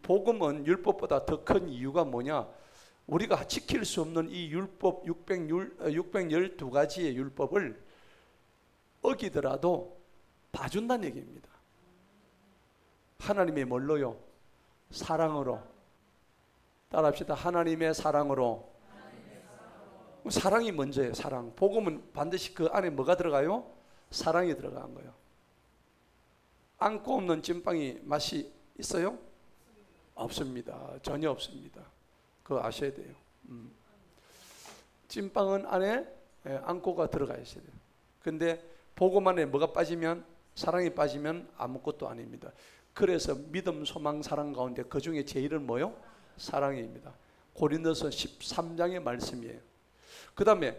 복음은 율법보다 더 큰 이유가 뭐냐? 우리가 지킬 수 없는 이 율법 612가지의 율법을 어기더라도 봐준다는 얘기입니다. 하나님의 뭘로요? 사랑으로. 따라합시다. 하나님의 사랑으로. 사랑이 먼저예요. 사랑. 복음은 반드시 그 안에 뭐가 들어가요? 사랑이 들어간 거예요. 안고 없는 찐빵이 맛이 있어요? 없습니다. 전혀 없습니다. 그거 아셔야 돼요. 찐빵은 안에 안고가 들어가 있어야 돼요. 근데 복음 안에 뭐가 빠지면, 사랑이 빠지면 아무것도 아닙니다. 그래서 믿음, 소망, 사랑 가운데 그 중에 제일은 뭐요? 사랑입니다. 고린도서 13장의 말씀이에요. 그 다음에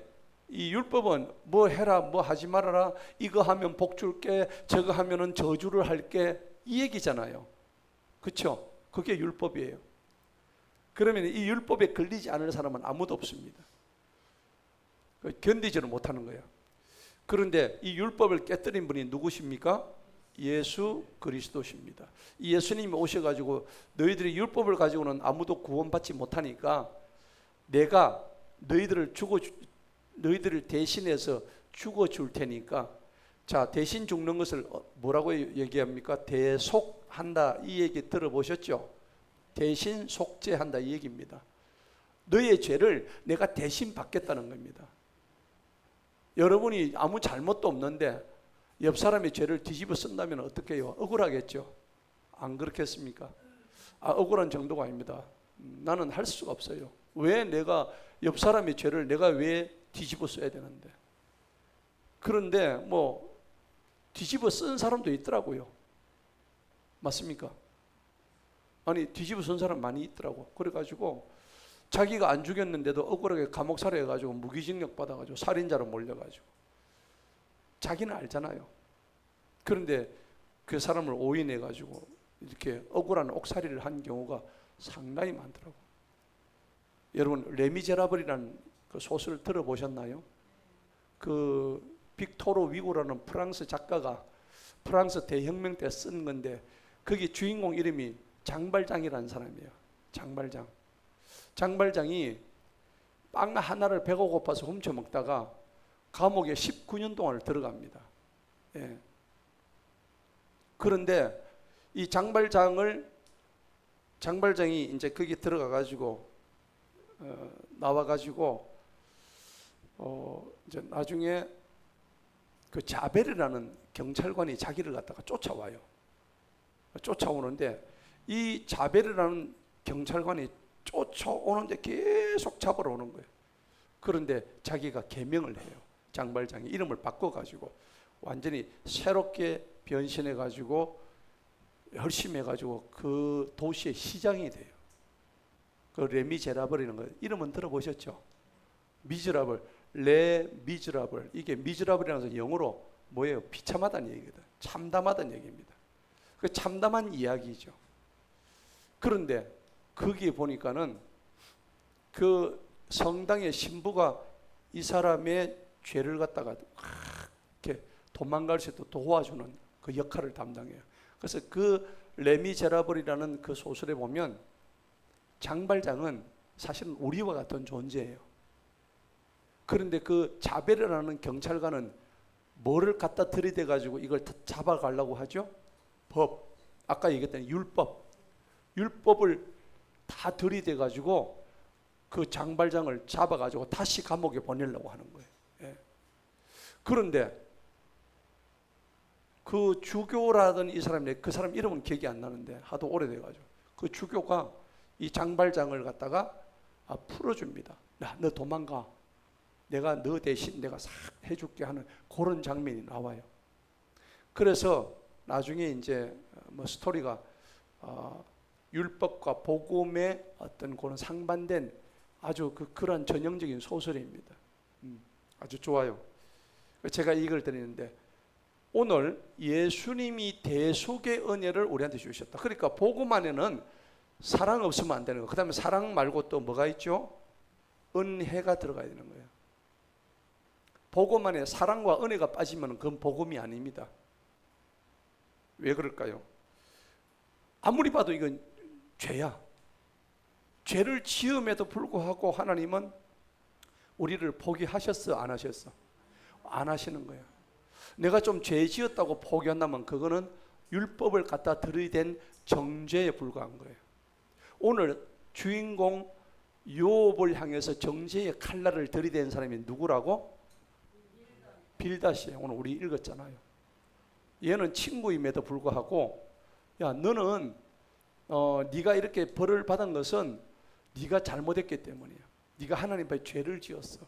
이 율법은 뭐 해라, 뭐 하지 말아라, 이거 하면 복 줄게, 저거 하면은 저주를 할게, 이 얘기잖아요. 그렇죠? 그게 율법이에요. 그러면 이 율법에 걸리지 않을 사람은 아무도 없습니다. 견디지를 못하는 거예요. 그런데 이 율법을 깨뜨린 분이 누구십니까? 예수 그리스도십니다. 이 예수님이 오셔가지고 너희들이 율법을 가지고는 아무도 구원받지 못하니까 내가 너희들을 대신해서 죽어줄 테니까, 자, 대신 죽는 것을 뭐라고 얘기합니까? 대속한다, 이 얘기 들어보셨죠? 대신 속죄한다, 이 얘기입니다. 너의 죄를 내가 대신 받겠다는 겁니다. 여러분이 아무 잘못도 없는데 옆 사람의 죄를 뒤집어 쓴다면 어떻게 해요? 억울하겠죠? 안 그렇겠습니까? 억울한 정도가 아닙니다. 나는 할 수가 없어요. 왜 내가 옆 사람의 죄를 내가 왜 뒤집어 써야 되는데? 그런데 뭐 뒤집어 쓴 사람도 있더라고요. 맞습니까? 아니, 뒤집어 쓴 사람 많이 있더라고. 그래가지고 자기가 안 죽였는데도 억울하게 감옥 살해해가지고 무기징역 받아가지고 살인자로 몰려가지고, 자기는 알잖아요. 그런데 그 사람을 오인해가지고 이렇게 억울한 옥살이를 한 경우가 상당히 많더라고. 여러분, 레미제라블이라는 그 소설을 들어보셨나요? 그 빅토르 위고라는 프랑스 작가가 프랑스 대혁명 때 쓴 건데, 거기 주인공 이름이 장발장이라는 사람이에요. 장발장. 장발장이 빵 하나를 배가 고파서 훔쳐 먹다가 감옥에 19년 동안 들어갑니다. 예. 그런데 이 장발장이 이제 거기 들어가 가지고 나와 가지고 이제 나중에 그 자베르라는 경찰관이 자기를 갖다가 쫓아와요. 쫓아오는데 이 자베르라는 경찰관이 쫓아오는데 계속 잡으러 오는 거예요. 그런데 자기가 계명을 해요. 장발장이 이름을 바꿔가지고 완전히 새롭게 변신해가지고 열심히 해가지고 그 도시의 시장이 돼요. 그 레미제라블이라는 거 이름은 들어보셨죠? 미즈라블, 레 미즈라블. 이게 미즈라블이라는 것은 영어로 뭐예요? 비참하다는 얘기거든. 참담하다는 얘기입니다. 그 참담한 이야기죠. 그런데 거기에 보니까는 그 성당의 신부가 이 사람의 죄를 갖다가 이렇게 도망갈 수 있도록 도와주는 그 역할을 담당해요. 그래서 그 레미제라블이라는 그 소설에 보면 장발장은 사실은 우리와 같은 존재예요. 그런데 그 자베르라는 경찰관은 뭐를 갖다 들이대 가지고 이걸 잡아가려고 하죠? 법. 아까 얘기했던 율법. 율법을 다 들이대 가지고 그 장발장을 잡아 가지고 다시 감옥에 보내려고 하는 거예요. 예. 그런데 그 주교라던 이 사람이, 그 사람 이름은 기억이 안 나는데 하도 오래돼 가지고 그 주교가 이 장발장을 갖다가 풀어줍니다. 야, 너 도망가. 내가 너 대신 내가 싹 해줄게 하는 그런 장면이 나와요. 그래서 나중에 이제 뭐 스토리가 율법과 복음의 어떤 그런 상반된 아주 그런 전형적인 소설입니다. 아주 좋아요. 제가 이걸 드리는데 오늘 예수님이 대속의 은혜를 우리한테 주셨다. 그러니까 복음 안에는 사랑 없으면 안 되는 거예요. 그 다음에 사랑 말고 또 뭐가 있죠? 은혜가 들어가야 되는 거예요. 복음 안에 사랑과 은혜가 빠지면 그건 복음이 아닙니다. 왜 그럴까요? 아무리 봐도 이건 죄야. 죄를 지음에도 불구하고 하나님은 우리를 포기하셨어, 안 하셨어? 안 하시는 거예요. 내가 좀 죄 지었다고 포기한다면 그거는 율법을 갖다 들이댄 정죄에 불과한 거예요. 오늘 주인공 욥을 향해서 정죄의 칼날을 들이댄 사람이 누구라고? 빌닷이에요. 오늘 우리 읽었잖아요. 얘는 친구임에도 불구하고 야, 너는 네가 이렇게 벌을 받은 것은 네가 잘못했기 때문이야. 네가 하나님 앞에 죄를 지었어.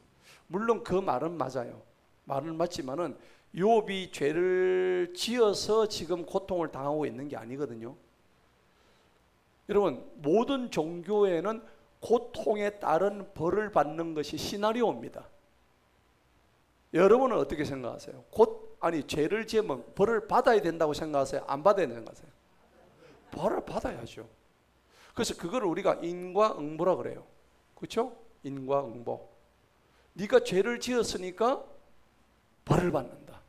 물론 그 말은 맞아요. 말은 맞지만은 욥이 죄를 지어서 지금 고통을 당하고 있는 게 아니거든요. 여러분, 모든 종교에는 고통에 따른 벌을 받는 것이 시나리오입니다. 여러분은 어떻게 생각하세요? 죄를 지으면 벌을 받아야 된다고 생각하세요? 안 받아야 된다고 생각하세요? 벌을 받아야죠. 그래서 그걸 우리가 인과응보라 그래요. 그렇죠? 인과응보. 네가 죄를 지었으니까 벌을 받는다.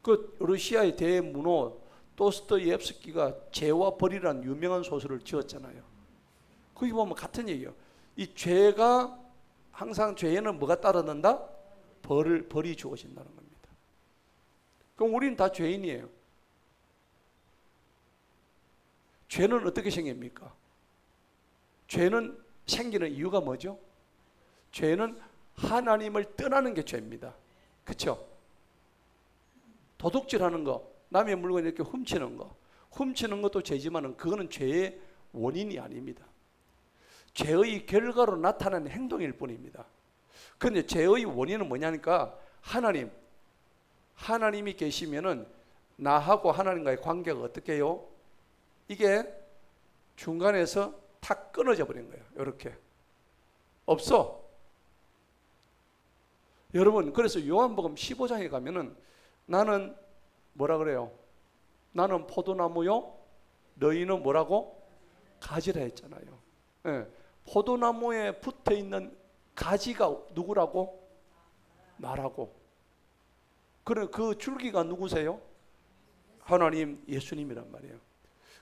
그 러시아의 대문호 도스토옙스키가 죄와 벌이라는 유명한 소설을 지었잖아요. 거기 보면 같은 얘기예요. 이 죄가 항상 죄에는 뭐가 따르는다? 벌이 주어진다는 겁니다. 그럼 우리는 다 죄인이에요. 죄는 어떻게 생깁니까? 죄는 생기는 이유가 뭐죠? 죄는 하나님을 떠나는 게 죄입니다. 그렇죠? 도둑질하는 거, 남의 물건 이렇게 훔치는 거, 훔치는 것도 죄지만은 그거는 죄의 원인이 아닙니다. 죄의 결과로 나타나는 행동일 뿐입니다. 그런데 죄의 원인은 뭐냐니까 하나님이 계시면은 나하고 하나님과의 관계가 어떻게 해요? 이게 중간에서 탁 끊어져 버린 거예요. 이렇게 없어. 여러분, 그래서 요한복음 15장에 가면은 나는 뭐라 그래요? 나는 포도나무요, 너희는 뭐라고? 가지라 했잖아요. 네. 포도나무에 붙어 있는 가지가 누구라고? 나라고. 그래, 그 줄기가 누구세요? 하나님, 예수님이란 말이에요.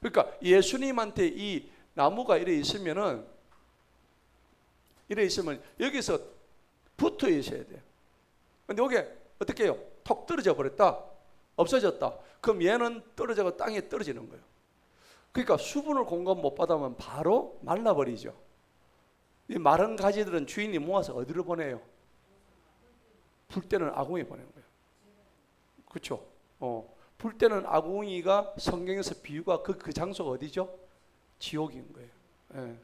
그러니까 예수님한테 이 나무가 이래 있으면 여기서 붙어 있어야 돼요. 근데 여기 어떻게 해요? 톡 떨어져 버렸다. 없어졌다. 그럼 얘는 떨어져서 땅에 떨어지는 거예요. 그러니까 수분을 공급 못 받으면 바로 말라버리죠. 이 마른 가지들은 주인이 모아서 어디로 보내요? 불 때는 아궁이에 보내는 거예요. 그렇죠? 불 때는 아궁이가 성경에서 비유가 그 장소가 어디죠? 지옥인 거예요. 예.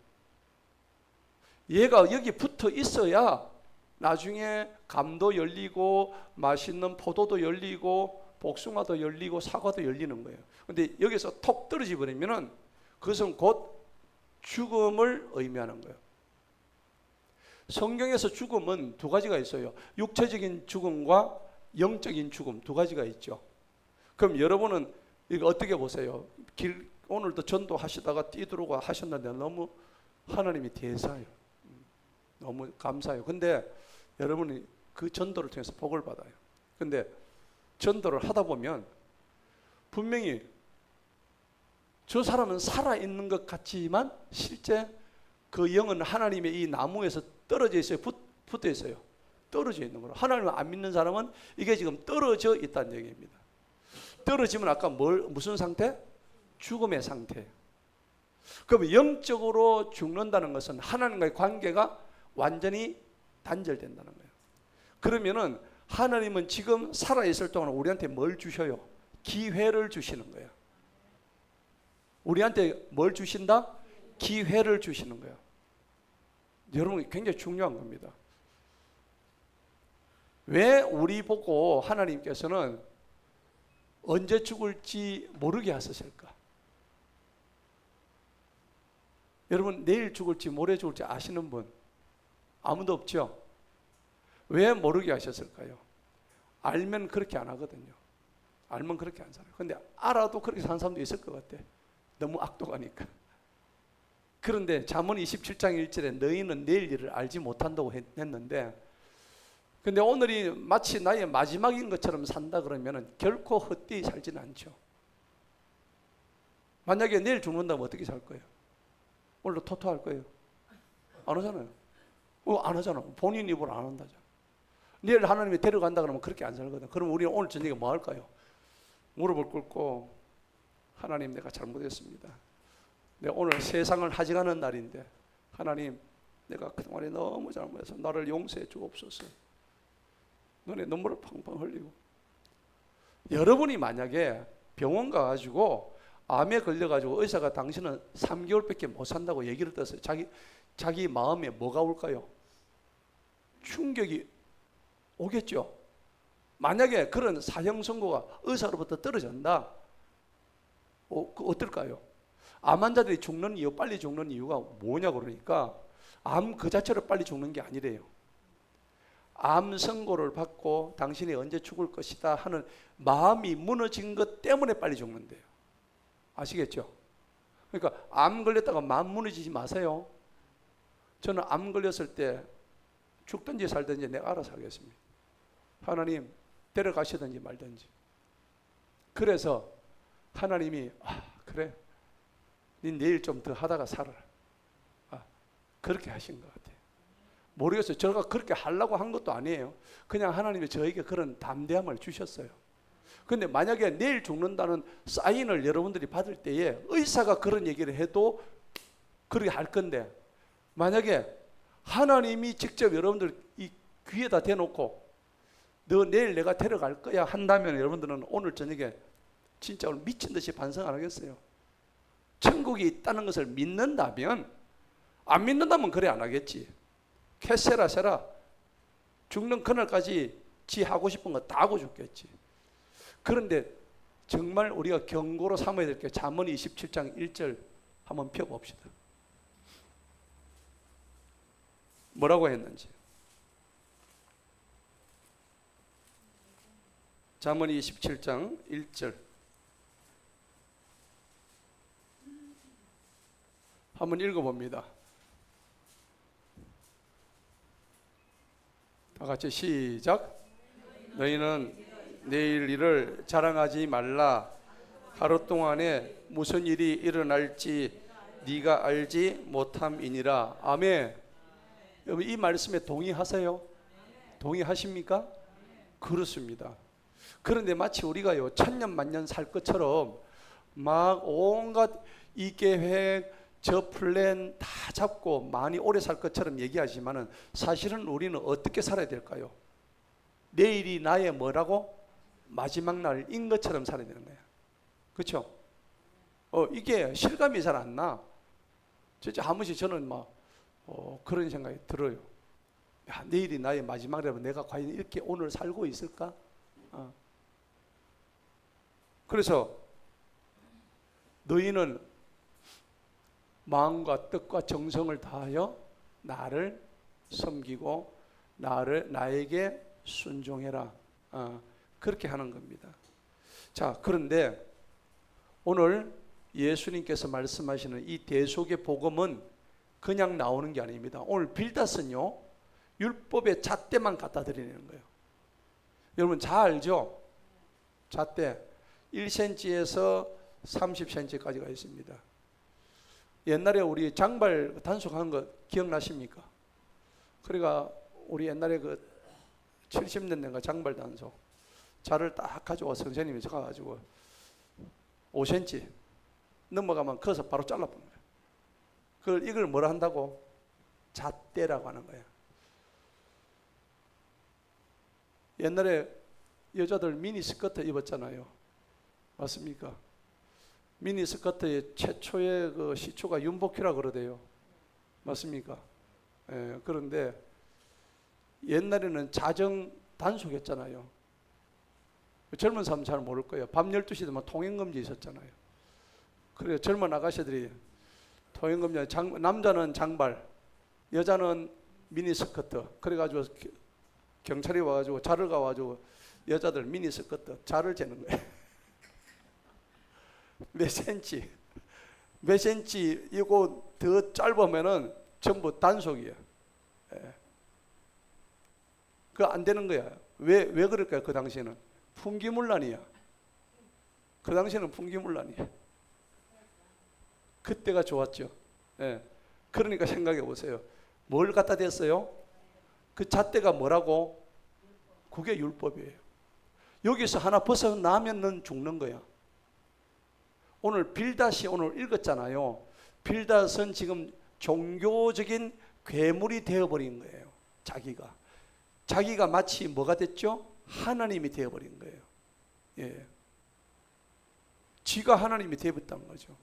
얘가 여기 붙어 있어야 나중에 감도 열리고 맛있는 포도도 열리고 복숭아도 열리고 사과도 열리는 거예요. 근데 여기서 톡 떨어져 버리면은 그것은 곧 죽음을 의미하는 거예요. 성경에서 죽음은 두 가지가 있어요. 육체적인 죽음과 영적인 죽음 두 가지가 있죠. 그럼 여러분은 이거 어떻게 보세요? 오늘도 전도하시다가 뛰들어오고 하셨는데 너무 하나님이 대사예요. 너무 감사해요. 근데 여러분이 그 전도를 통해서 복을 받아요. 근데 전도를 하다 보면 분명히 저 사람은 살아있는 것 같지만 실제 그 영은 하나님의 이 나무에서 떨어져 있어요. 붙어 있어요. 떨어져 있는 거예요. 하나님을 안 믿는 사람은 이게 지금 떨어져 있다는 얘기입니다. 떨어지면 아까 무슨 상태? 죽음의 상태. 그럼 영적으로 죽는다는 것은 하나님과의 관계가 완전히 단절된다는 거예요. 그러면은 하나님은 지금 살아있을 동안 우리한테 뭘 주셔요? 기회를 주시는 거예요. 우리한테 뭘 주신다? 기회를 주시는 거예요. 여러분, 굉장히 중요한 겁니다. 왜 우리 보고 하나님께서는 언제 죽을지 모르게 하셨을까? 여러분, 내일 죽을지 모레 죽을지 아시는 분 아무도 없죠? 왜 모르게 하셨을까요? 알면 그렇게 안 하거든요. 알면 그렇게 안 살아요. 근데 알아도 그렇게 사는 사람도 있을 것 같아. 너무 악독하니까. 그런데 잠언 27장 1절에 너희는 내일 일을 알지 못한다고 했는데, 근데 오늘이 마치 나의 마지막인 것처럼 산다 그러면 결코 헛되이 살지는 않죠. 만약에 내일 죽는다면 어떻게 살 거예요? 오늘 토토할 거예요. 안 하잖아요. 안 하잖아. 본인 입으로 안 한다잖아. 내일 하나님이 데려간다 그러면 그렇게 안 살거든. 그럼 우리는 오늘 저녁에 뭐 할까요? 무릎을 꿇고 하나님 내가 잘못했습니다. 내가 오늘 세상을 하직하는 날인데 하나님 내가 그동안에 너무 잘못해서 나를 용서해 주옵소서. 눈에 눈물을 펑펑 흘리고 여러분이 만약에 병원 가가지고 암에 걸려가지고 의사가 당신은 3개월밖에 못 산다고 얘기를 들었어요. 자기 마음에 뭐가 올까요? 충격이 오겠죠. 만약에 그런 사형 선고가 의사로부터 떨어진다, 어떨까요? 암 환자들이 죽는 이유, 빨리 죽는 이유가 뭐냐고 그러니까 암 그 자체로 빨리 죽는 게 아니래요. 암 선고를 받고 당신이 언제 죽을 것이다 하는 마음이 무너진 것 때문에 빨리 죽는데요. 아시겠죠? 그러니까 암 걸렸다가 마음 무너지지 마세요. 저는 암 걸렸을 때 죽든지 살든지 내가 알아서 하겠습니다. 하나님 데려가시든지 말든지. 그래서 하나님이 그래 네 내일 좀 더 하다가 살아라. 그렇게 하신 것 같아요. 모르겠어요. 제가 그렇게 하려고 한 것도 아니에요. 그냥 하나님이 저에게 그런 담대함을 주셨어요. 근데 만약에 내일 죽는다는 사인을 여러분들이 받을 때에 의사가 그런 얘기를 해도 그렇게 할 건데 만약에 하나님이 직접 여러분들 이 귀에다 대놓고 너 내일 내가 데려갈 거야 한다면 여러분들은 오늘 저녁에 진짜 오늘 미친 듯이 반성 안 하겠어요? 천국이 있다는 것을 믿는다면, 안 믿는다면 그래 안 하겠지. 캐세라 세라 죽는 그날까지 지 하고 싶은 거 다 하고 죽겠지. 그런데 정말 우리가 경고로 삼아야 될 게 잠언 27장 1절 한번 펴봅시다. 뭐라고 했는지. 잠언 27장 1절 한번 읽어봅니다. 다 같이 시작. 너희는 내일 일을 자랑하지 말라. 하루 동안에 무슨 일이 일어날지 네가 알지 못함이니라. 아멘. 여러분 이 말씀에 동의하세요? 동의하십니까? 그렇습니다. 그런데 마치 우리가요 천년만년 살 것처럼 막 온갖 이 계획 저 플랜 다 잡고 많이 오래 살 것처럼 얘기하지만은 사실은 우리는 어떻게 살아야 될까요? 내일이 나의 뭐라고? 마지막 날인 것처럼 살아야 되는 거야. 그렇죠? 이게 실감이 잘 안 나. 진짜 한 번씩 저는 막 그런 생각이 들어요. 야, 내일이 나의 마지막 날이면 내가 과연 이렇게 오늘 살고 있을까? 그래서 너희는 마음과 뜻과 정성을 다하여 나를 섬기고 나에게 순종해라. 그렇게 하는 겁니다. 자, 그런데 오늘 예수님께서 말씀하시는 이 대속의 복음은 그냥 나오는 게 아닙니다. 오늘 빌닷은요 율법의 잣대만 갖다 드리는 거예요. 여러분 잘 알죠? 잣대 1cm에서 30cm까지가 있습니다. 옛날에 우리 장발 단속하는 거 기억나십니까? 그러니까 우리 옛날에 그 70년대인가 장발 단속 자를 딱 가지고 선생님이 가가지고 5cm 넘어가면 커서 바로 잘라버린 거예요. 이걸 뭐라 한다고? 잣대라고 하는 거예요. 옛날에 여자들 미니스커트 입었잖아요. 맞습니까? 미니스커트의 최초의 그 시초가 윤복희라 그러대요. 맞습니까? 예, 그런데 옛날에는 자정 단속했잖아요. 젊은 사람은 잘 모를 거예요. 밤 12시 되면 통행금지 있었잖아요. 그래서 젊은 아가씨들이 통행금지, 남자는 장발, 여자는 미니스커트. 그래가지고 경찰이 와가지고 자를 가가지고 여자들 미니스커트 자를 재는 거예요. 몇 센치 이거 더 짧으면은 전부 단속이에요. 예. 그거 안 되는 거야. 왜 그럴까요? 그 당시에는 풍기문란이야. 그 당시에는 풍기문란이야. 그때가 좋았죠. 예. 그러니까 생각해 보세요. 뭘 갖다 댔어요? 그 잣대가 뭐라고? 그게 율법이에요. 여기서 하나 벗어나면은 죽는 거야. 오늘 빌닷이 오늘 읽었잖아요. 빌닷은 지금 종교적인 괴물이 되어버린 거예요. 자기가 마치 뭐가 됐죠? 하나님이 되어버린 거예요. 예. 지가 하나님이 되어버렸다는 거죠.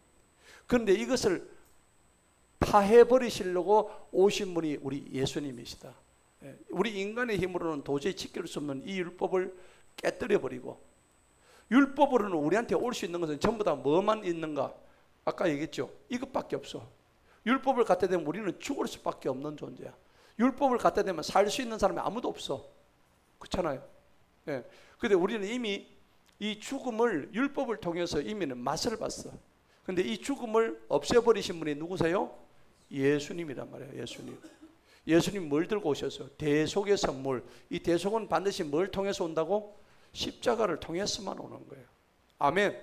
그런데 이것을 파해버리시려고 오신 분이 우리 예수님이시다. 예. 우리 인간의 힘으로는 도저히 지킬 수 없는 이 율법을 깨뜨려버리고, 율법으로는 우리한테 올 수 있는 것은 전부 다 뭐만 있는가? 아까 얘기했죠. 이것밖에 없어. 율법을 갖다 대면 우리는 죽을 수밖에 없는 존재야. 율법을 갖다 대면 살 수 있는 사람이 아무도 없어. 그렇잖아요. 예. 근데 우리는 이미 이 죽음을 율법을 통해서 이미는 맛을 봤어. 근데 이 죽음을 없애버리신 분이 누구세요? 예수님이란 말이에요. 예수님 뭘 들고 오셨어요? 대속의 선물. 이 대속은 반드시 뭘 통해서 온다고? 십자가를 통해서만 오는 거예요. 아멘.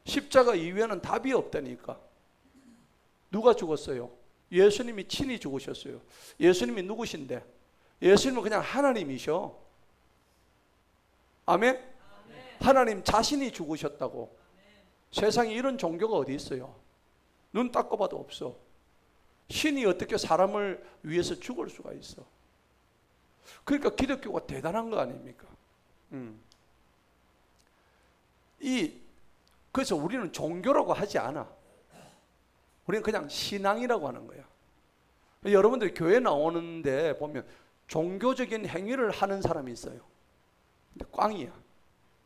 십자가 이외에는 답이 없다니까. 누가 죽었어요? 예수님이 친히 죽으셨어요. 예수님이 누구신데? 예수님은 그냥 하나님이셔. 아멘? 하나님 자신이 죽으셨다고. 세상에 이런 종교가 어디 있어요? 눈 닦고 봐도 없어. 신이 어떻게 사람을 위해서 죽을 수가 있어? 그러니까 기독교가 대단한 거 아닙니까? 그래서 우리는 종교라고 하지 않아. 우리는 그냥 신앙이라고 하는 거야. 여러분들이 교회 나오는데 보면 종교적인 행위를 하는 사람이 있어요. 근데 꽝이야.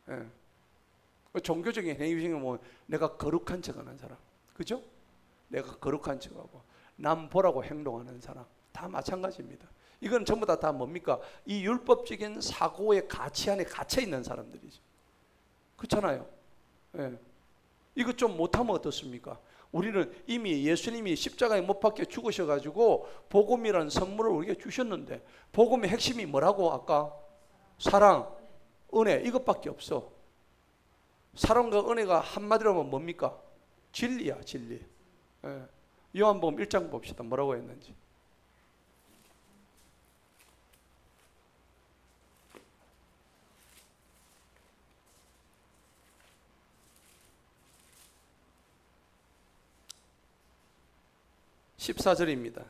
예. 종교적인 행위 중에 뭐 내가 거룩한 척하는 사람, 그죠? 내가 거룩한 척하고 남 보라고 행동하는 사람 다 마찬가지입니다. 이건 전부 다 뭡니까? 이 율법적인 사고의 가치 안에 갇혀 있는 사람들이죠. 그렇잖아요. 예. 이거 좀 못하면 어떻습니까? 우리는 이미 예수님이 십자가에 못 박혀 죽으셔가지고 복음이라는 선물을 우리에게 주셨는데, 복음의 핵심이 뭐라고? 아까 사랑, 은혜, 이것밖에 없어. 사랑과 은혜가 한마디로 하면 뭡니까? 진리야, 진리. 예. 요한복음 1장 봅시다. 뭐라고 했는지. (14절입니다)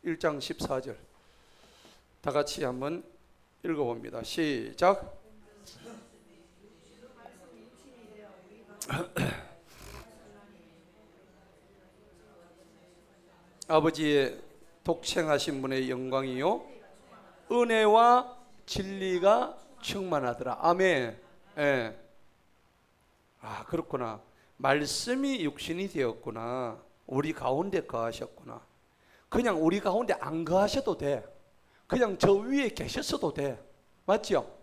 1장 14절 다 같이 한번 읽어봅니다. 시작. 아버지의 독생하신 분의 영광이요 은혜와 진리가 충만하더라. 아멘. 예. 아, 그렇구나. 말씀이 육신이 되었구나. 우리 가운데 거하셨구나. 그냥 우리 가운데 안 거하셔도 돼. 그냥 저 위에 계셨어도 돼. 맞죠?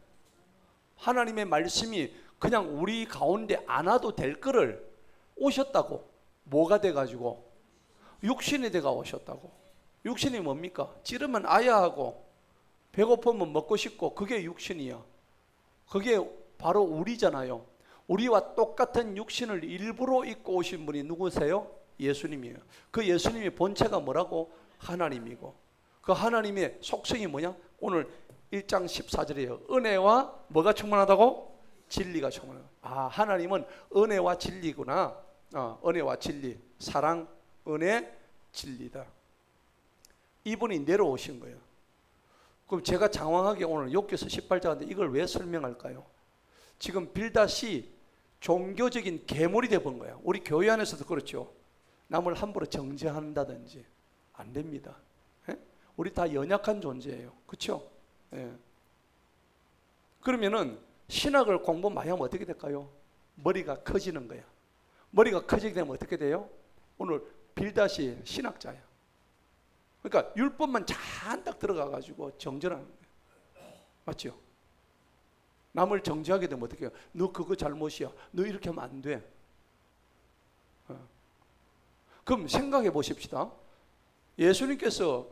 하나님의 말씀이 그냥 우리 가운데 안 와도 될 거를 오셨다고. 뭐가 돼가지고? 육신이 돼가 오셨다고. 육신이 뭡니까? 찌르면 아야하고 배고프면 먹고 싶고, 그게 육신이야. 그게 바로 우리잖아요. 우리와 똑같은 육신을 일부러 입고 오신 분이 누구세요? 예수님이에요. 그 예수님의 본체가 뭐라고? 하나님이고, 그 하나님의 속성이 뭐냐? 오늘 1장 14절이에요. 은혜와 뭐가 충만하다고? 진리가 충만하다. 아, 하나님은 은혜와 진리구나. 은혜와 진리, 사랑, 은혜, 진리다. 이분이 내려오신 거예요. 그럼 제가 장황하게 오늘 욥기서 18장인데 이걸 왜 설명할까요? 지금 빌닷이 종교적인 괴물이 되어본 거예요. 우리 교회 안에서도 그렇죠. 남을 함부로 정죄한다든지 안 됩니다. 예? 우리 다 연약한 존재예요. 그렇죠? 예. 그러면은 신학을 공부 많이 하면 어떻게 될까요? 머리가 커지는 거야. 머리가 커지게 되면 어떻게 돼요? 오늘 빌닷이 신학자야. 그러니까 율법만 잔뜩 들어가가지고 정죄하는 거예요. 맞죠? 남을 정죄하게 되면 어떻게 해요? 너 그거 잘못이야. 너 이렇게 하면 안 돼. 그럼 생각해 보십시다. 예수님께서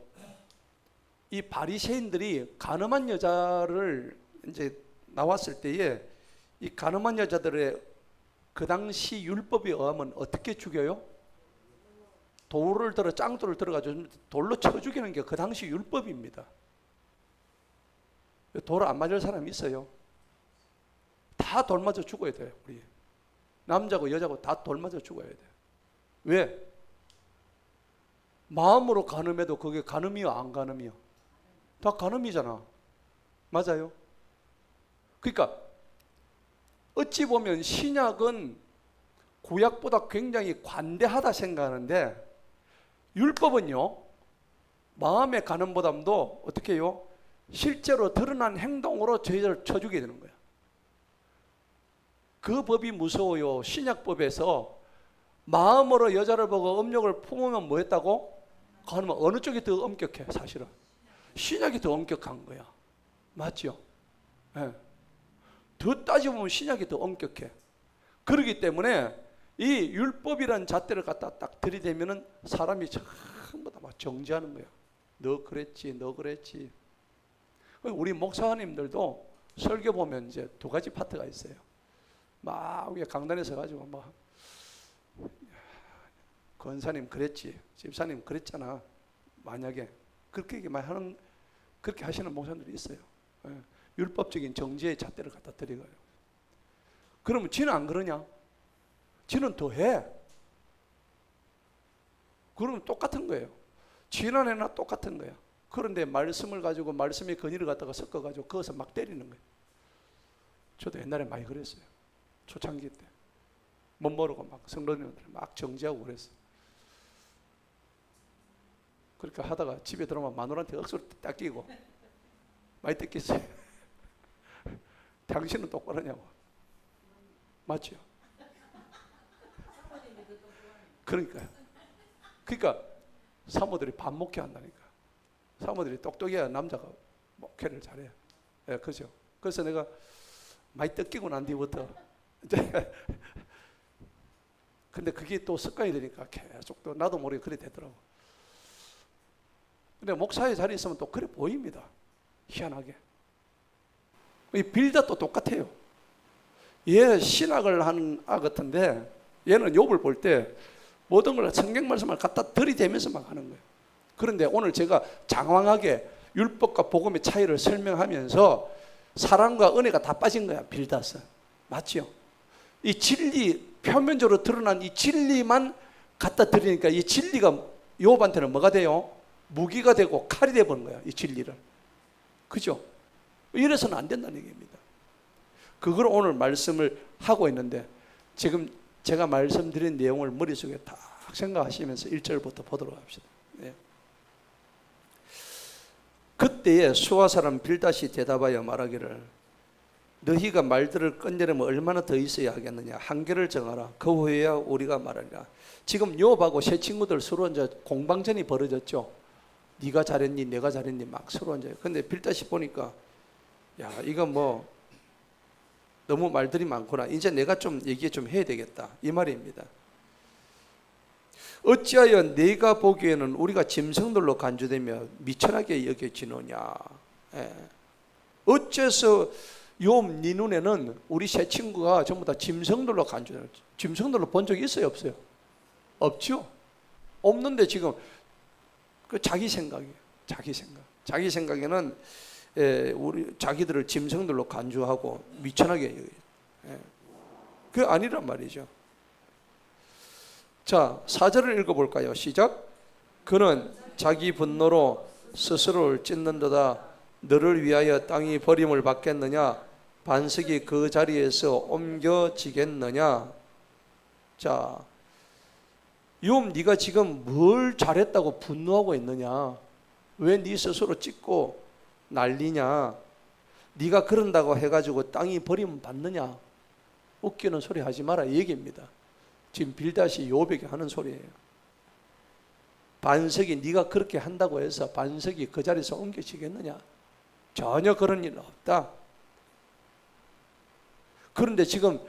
이 바리새인들이 간음한 여자를 이제 나왔을 때에 이 간음한 여자들의 그 당시 율법에 의하면 어떻게 죽여요? 돌을 들어 짱돌을 들어가지고 돌로 쳐 죽이는 게 그 당시 율법입니다. 돌 안 맞을 사람이 있어요? 다 돌 맞아 죽어야 돼요. 우리 남자고 여자고 다 돌 맞아 죽어야 돼요. 왜? 마음으로 간음해도 그게 간음이요 안 간음이요? 다 간음이잖아. 맞아요? 그러니까 어찌 보면 신약은 구약보다 굉장히 관대하다 생각하는데 율법은요 마음의 간음보다도 어떻게 해요? 실제로 드러난 행동으로 저희를 쳐주게 되는 거야. 그 법이 무서워요. 신약법에서 마음으로 여자를 보고 음욕을 품으면 뭐 했다고? 간음은 어느 쪽이 더 엄격해? 사실은 신약이 더 엄격한 거야. 맞죠? 네. 더 따져보면 신약이 더 엄격해. 그렇기 때문에 이 율법이라는 잣대를 갖다 딱 들이대면은 사람이 전부 다 막 정지하는 거야. 너 그랬지, 너 그랬지. 우리 목사님들도 설교 보면 이제 두 가지 파트가 있어요. 막 위에 강단에 서가지고 막 권사님 그랬지, 집사님 그랬잖아. 만약에 그렇게 하는 그렇게 하시는 목사님들이 있어요. 예. 율법적인 정죄의 잣대를 갖다 드리고요. 그러면 지는 안 그러냐? 지는 더 해. 그러면 똑같은 거예요. 지난해나 똑같은 거야. 그런데 말씀을 가지고 말씀의 건의를 갖다가 섞어가지고 그것을 막 때리는 거예요. 저도 옛날에 많이 그랬어요. 초창기 때. 못 모르고 막 성도님들 막 정지하고 그랬어요. 그렇게 하다가 집에 들어오면 마누라한테 억수로 닦이고 많이 뜯겼어요. 당신은 똑바르냐고. 맞죠? 그러니까요. 그러니까 사모들이 반목회 한다니까. 사모들이 똑똑해야 남자가 목회를 잘해요. 예, 그죠? 그래서 내가 많이 뜯기고 난 뒤부터 근데 그게 또 습관이 되니까 계속 또 나도 모르게 그래 되더라고. 근데 목사의 자리에 있으면 또 그래 보입니다. 희한하게. 이 빌닷도 똑같아요. 얘 신학을 하는 아 같은데 얘는 욥을 볼 때 모든 걸 성경 말씀을 갖다 들이대면서 막 하는 거예요. 그런데 오늘 제가 장황하게 율법과 복음의 차이를 설명하면서 사랑과 은혜가 다 빠진 거야. 빌닷은. 맞죠? 이 진리 표면적으로 드러난 이 진리만 갖다 드리니까 이 진리가 욥한테는 뭐가 돼요? 무기가 되고 칼이 되어버린 거야. 이 진리를. 그죠? 이래서는 안 된다는 얘기입니다. 그걸 오늘 말씀을 하고 있는데 지금 제가 말씀드린 내용을 머릿속에 딱 생각하시면서 1절부터 보도록 합시다. 네. 그때에 수아 사람 빌닷이 대답하여 말하기를 너희가 말들을 건드리면 얼마나 더 있어야 하겠느냐. 한계를 정하라. 그 후에야 우리가 말하리라. 지금 욥하고 세 친구들 서로 이제 공방전이 벌어졌죠. 네가 잘했니 내가 잘했니 막 서로 이제. 근데 빌닷이 보니까 야 이거 뭐 너무 말들이 많구나. 이제 내가 좀 얘기 좀 해야 되겠다. 이 말입니다. 어찌하여 네가 보기에는 우리가 짐승들로 간주되며 미천하게 여겨지느냐. 예. 어째서 욥 네 눈에는 우리 세 친구가 전부 다 짐승들로 간주되는 짐승들로 본 적이 있어요 없어요? 없죠. 없는데 지금 그 자기 생각이에요. 자기 생각에는 우리 자기들을 짐승들로 간주하고 미천하게 여겨요. 그게 아니란 말이죠. 자, 4절을 읽어볼까요? 시작. 그는 자기 분노로 스스로를 찢는도다. 너를 위하여 땅이 버림을 받겠느냐? 반석이 그 자리에서 옮겨지겠느냐? 자, 욥 네가 지금 뭘 잘했다고 분노하고 있느냐? 왜 네 스스로 찢고 난리냐? 네가 그런다고 해가지고 땅이 버림을 받느냐? 웃기는 소리 하지 마라 이 얘기입니다. 지금 빌닷이 욥에게 하는 소리예요. 반석이 네가 그렇게 한다고 해서 반석이 그 자리에서 옮겨지겠느냐? 전혀 그런 일 없다. 그런데 지금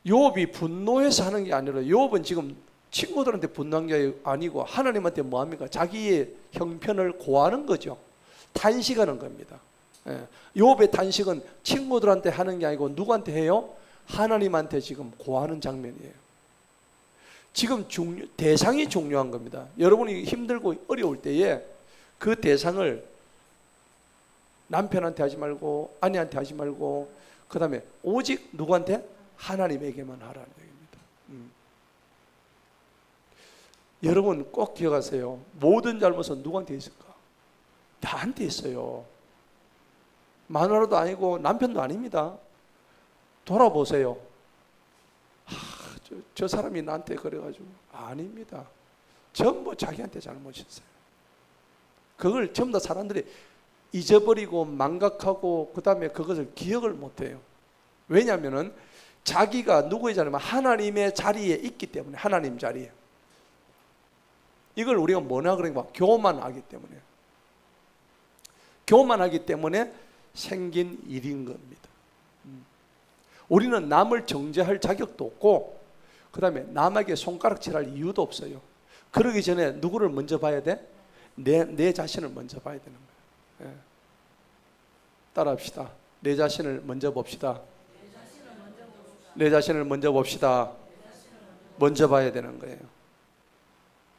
욥이 분노해서 하는 게 아니라 욥은 지금 친구들한테 분노한 게 아니고 하나님한테 뭐합니까? 자기의 형편을 고하는 거죠. 탄식하는 겁니다. 욥의 탄식은 친구들한테 하는 게 아니고 누구한테 해요? 하나님한테 지금 고하는 장면이에요. 지금 대상이 중요한 겁니다. 여러분이 힘들고 어려울 때에 그 대상을 남편한테 하지 말고 아내한테 하지 말고 그 다음에 오직 누구한테? 하나님에게만 하라는 얘기입니다. 여러분 꼭 기억하세요. 모든 잘못은 누구한테 있을까? 나한테 있어요. 마누라도 아니고 남편도 아닙니다. 돌아보세요. 저 사람이 나한테 그래가지고 아닙니다. 전부 자기한테 잘못했어요. 그걸 전부 다 사람들이 잊어버리고 망각하고 그 다음에 그것을 기억을 못해요. 왜냐하면 자기가 누구의 자리면 하나님의 자리에 있기 때문에. 하나님 자리에. 이걸 우리가 뭐냐 그러니까 교만하기 때문에. 교만하기 때문에 생긴 일인 겁니다. 우리는 남을 정죄할 자격도 없고 그 다음에 남에게 손가락질할 이유도 없어요. 그러기 전에 누구를 먼저 봐야 돼? 내 자신을 먼저 봐야 되는 거예요. 예. 따라합시다. 내 자신을 먼저 봅시다. 내 자신을 먼저 봅시다. 먼저 봐야 되는 거예요.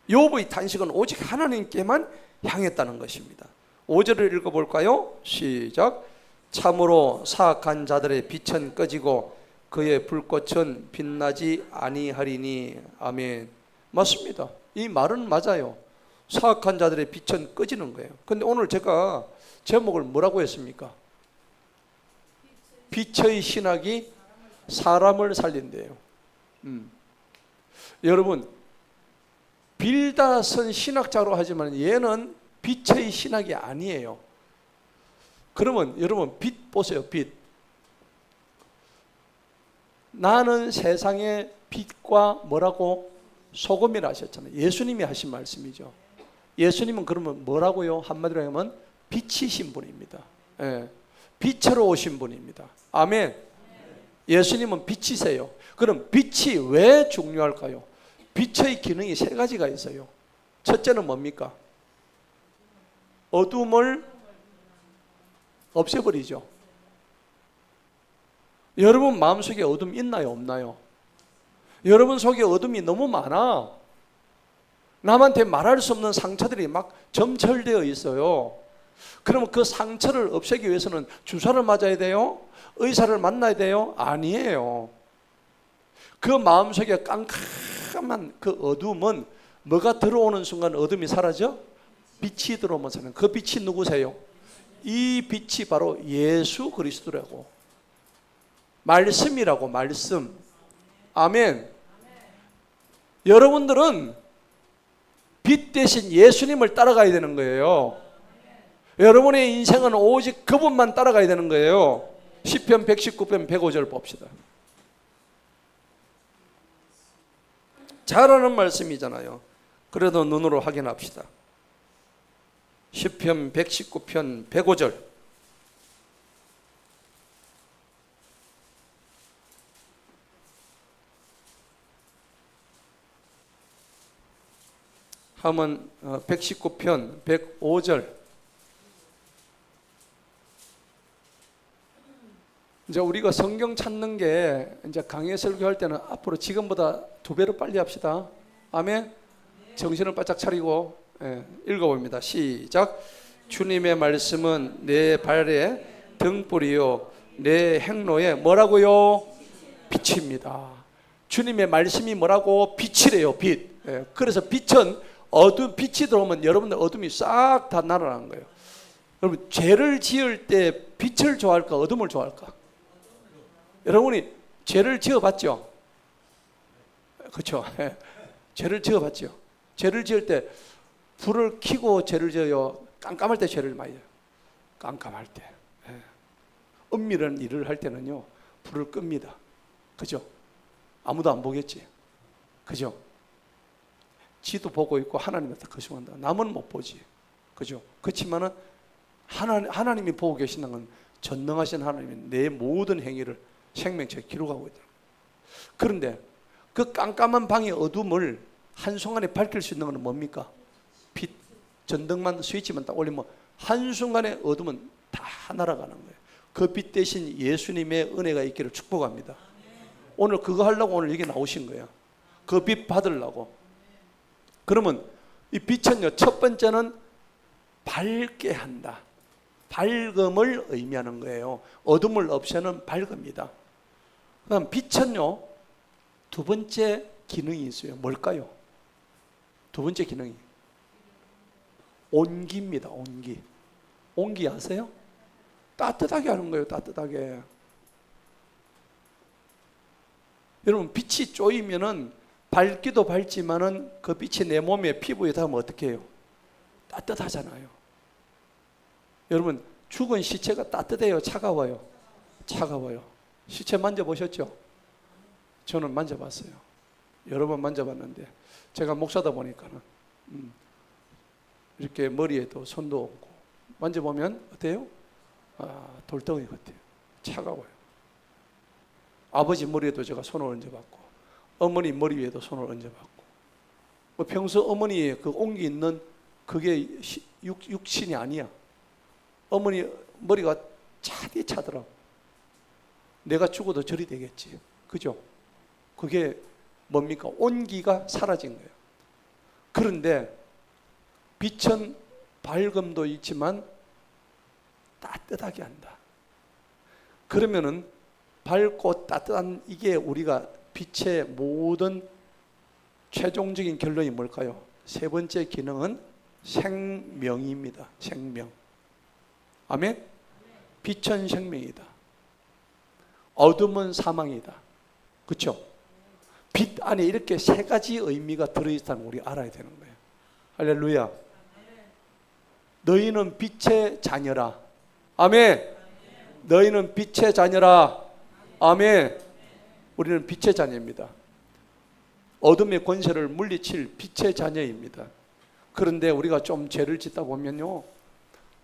욥의 탄식은 오직 하나님께만 향했다는 것입니다. 5절을 읽어볼까요? 시작. 참으로 사악한 자들의 빛은 꺼지고 그의 불꽃은 빛나지 아니하리니. 아멘. 맞습니다. 이 말은 맞아요. 사악한 자들의 빛은 꺼지는 거예요. 근데 오늘 제가 제목을 뭐라고 했습니까? 빛의 신학이 사람을 살린대요. 여러분 빌닷은 신학자로 하지만 얘는 빛의 신학이 아니에요. 그러면 여러분 빛 보세요. 빛. 나는 세상의 빛과 뭐라고? 소금이라 하셨잖아요. 예수님이 하신 말씀이죠. 예수님은 그러면 뭐라고요? 한마디로 하면 빛이신 분입니다. 예. 빛으로 오신 분입니다. 아멘. 예수님은 빛이세요. 그럼 빛이 왜 중요할까요? 빛의 기능이 세 가지가 있어요. 첫째는 뭡니까? 어둠을 없애버리죠. 여러분 마음속에 어둠 있나요? 없나요? 여러분 속에 어둠이 너무 많아. 남한테 말할 수 없는 상처들이 막 점철되어 있어요. 그러면 그 상처를 없애기 위해서는 주사를 맞아야 돼요? 의사를 만나야 돼요? 아니에요. 그 마음속에 깜깜한 그 어둠은 뭐가 들어오는 순간 어둠이 사라져? 빛이 들어오면 사는. 그 빛이 누구세요? 이 빛이 바로 예수 그리스도라고. 말씀이라고. 말씀. 아멘. 여러분들은 빛 대신 예수님을 따라가야 되는 거예요. 여러분의 인생은 오직 그분만 따라가야 되는 거예요. 시편 119편 105절 봅시다. 잘하는 말씀이잖아요. 그래도 눈으로 확인합시다. 시편 119편 105절. 하면 119편 105절. 이제 우리가 성경 찾는 게 이제 강의 설교할 때는 앞으로 지금보다 2배로 빨리 합시다. 아멘. 정신을 바짝 차리고 읽어봅니다. 시작. 주님의 말씀은 내 발에 등불이요 내 행로에 뭐라고요? 빛입니다. 주님의 말씀이 뭐라고? 빛이래요. 빛. 그래서 빛은 어둠, 빛이 들어오면 여러분들 어둠이 싹 다 날아가는 거예요. 여러분 죄를 지을 때 빛을 좋아할까 어둠을 좋아할까? 여러분이 죄를 지어봤죠? 그렇죠? 죄를 지어봤죠? 죄를 지을 때 불을 켜고 죄를 지어요? 깜깜할 때 죄를 많이 지어요? 깜깜할 때. 은밀한 일을 할 때는요 불을 끕니다. 그죠? 아무도 안 보겠지? 그죠? 지도 보고 있고 하나님한테 거심한다. 남은 못 보지. 그죠? 그렇지만은 하나님이 보고 계신다는 건 전능하신 하나님이 내 모든 행위를 생명책에 기록하고 있다. 그런데 그 깜깜한 방의 어둠을 한순간에 밝힐 수 있는 건 뭡니까? 빛. 전등만 스위치만 딱 올리면 한순간에 어둠은 다 날아가는 거예요. 그 빛 대신 예수님의 은혜가 있기를 축복합니다. 오늘 그거 하려고 오늘 여기 나오신 거예요. 그 빛 받으려고. 그러면 이 빛은요, 첫 번째는 밝게 한다. 밝음을 의미하는 거예요. 어둠을 없애는 밝음이다. 그다음 빛은요, 두 번째 기능이 있어요. 뭘까요? 두 번째 기능이 온기입니다. 온기. 온기 아세요? 따뜻하게 하는 거예요. 따뜻하게. 여러분, 빛이 쪼이면은 밝기도 밝지만은 그 빛이 내 몸에 피부에 닿으면 어떻게 해요? 따뜻하잖아요. 여러분, 죽은 시체가 따뜻해요? 차가워요? 차가워요. 시체 만져보셨죠? 저는 만져봤어요. 여러 번 만져봤는데, 제가 목사다 보니까는 이렇게 머리에도 손도 얹고 만져보면 어때요? 돌덩이 같아요. 차가워요. 아버지 머리에도 제가 손을 얹어봤고, 어머니 머리 위에도 손을 얹어봤고, 평소 어머니의 그 온기 있는 그게 육신이 아니야. 어머니 머리가 차디 차더라고. 내가 죽어도 저리 되겠지. 그죠? 그게 뭡니까? 온기가 사라진 거예요. 그런데 빛은 밝음도 있지만 따뜻하게 한다. 그러면은 밝고 따뜻한 이게 우리가 빛의 모든 최종적인 결론이 뭘까요? 세 번째 기능은 생명입니다. 생명. 아멘? 빛은 생명이다. 어둠은 사망이다. 그렇죠? 빛 안에 이렇게 세 가지 의미가 들어있다는 우리 알아야 되는 거예요. 할렐루야. 너희는 빛의 자녀라. 아멘. 너희는 빛의 자녀라. 아멘. 우리는 빛의 자녀입니다. 어둠의 권세를 물리칠 빛의 자녀입니다. 그런데 우리가 좀 죄를 짓다 보면요,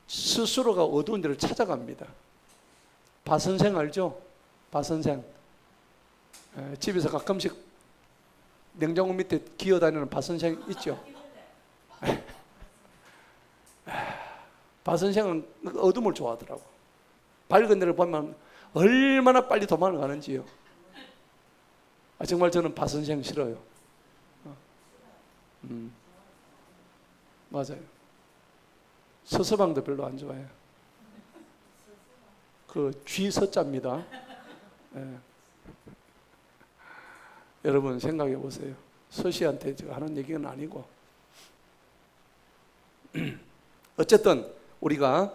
스스로가 어두운 데를 찾아갑니다. 바선생 알죠? 바선생. 집에서 가끔씩 냉장고 밑에 기어다니는 바선생 있죠? 바선생은 어둠을 좋아하더라고. 밝은 데를 보면 얼마나 빨리 도망을 가는지요. 정말 저는 바선생 싫어요. 맞아요. 서서방도 별로 안 좋아해요. 그 쥐서자입니다. 예. 여러분 생각해 보세요. 서씨한테 제가 하는 얘기는 아니고 어쨌든 우리가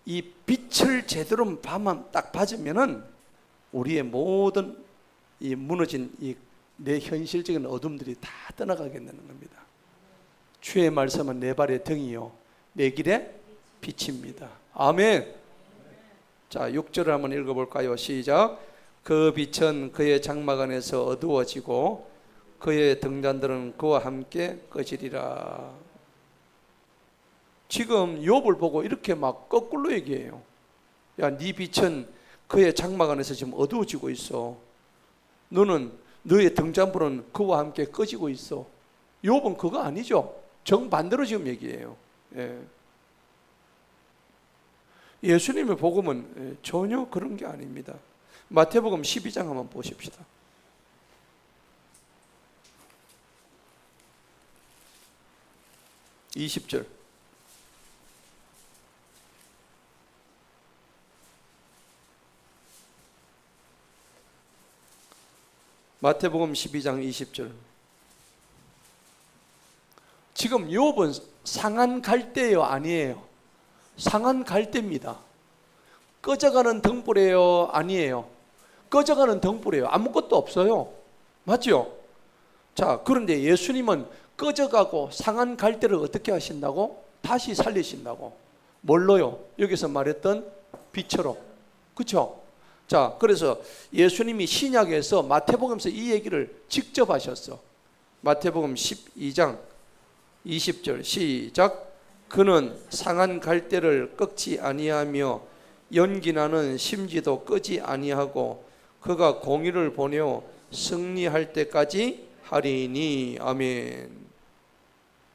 이 빛을 제대로 밤만 딱 받으면은 우리의 모든 이 무너진 이 내 현실적인 어둠들이 다 떠나가게 되는 겁니다. 주의 말씀은 내 발의 등이요 내 길의 빛입니다. 아멘. 자, 6절을 한번 읽어볼까요? 시작. 그 빛은 그의 장막 안에서 어두워지고 그의 등잔들은 그와 함께 꺼지리라. 지금 욥을 보고 이렇게 막 거꾸로 얘기해요. 야, 네 빛은 그의 장막 안에서 지금 어두워지고 있어. 너의 등잔불은 그와 함께 꺼지고 있어. 욥은 그거 아니죠. 정반대로 지금 얘기해요. 예. 예수님의 복음은 전혀 그런 게 아닙니다. 마태복음 12장 한번 보십시다. 20절. 마태복음 12장 20절. 지금 욥은 상한 갈대예요, 아니에요? 상한 갈대입니다. 꺼져가는 등불이에요, 아니에요? 꺼져가는 등불이에요. 아무것도 없어요. 맞죠? 자, 그런데 예수님은 꺼져가고 상한 갈대를 어떻게 하신다고? 다시 살리신다고. 뭘로요? 여기서 말했던 빛으로. 그렇죠? 자, 그래서 예수님이 신약에서 마태복음에서 이 얘기를 직접 하셨어. 마태복음 12장 20절 시작. 그는 상한 갈대를 꺾지 아니하며 연기나는 심지도 끄지 아니하고 그가 공의를 보내어 승리할 때까지 하리니. 아멘.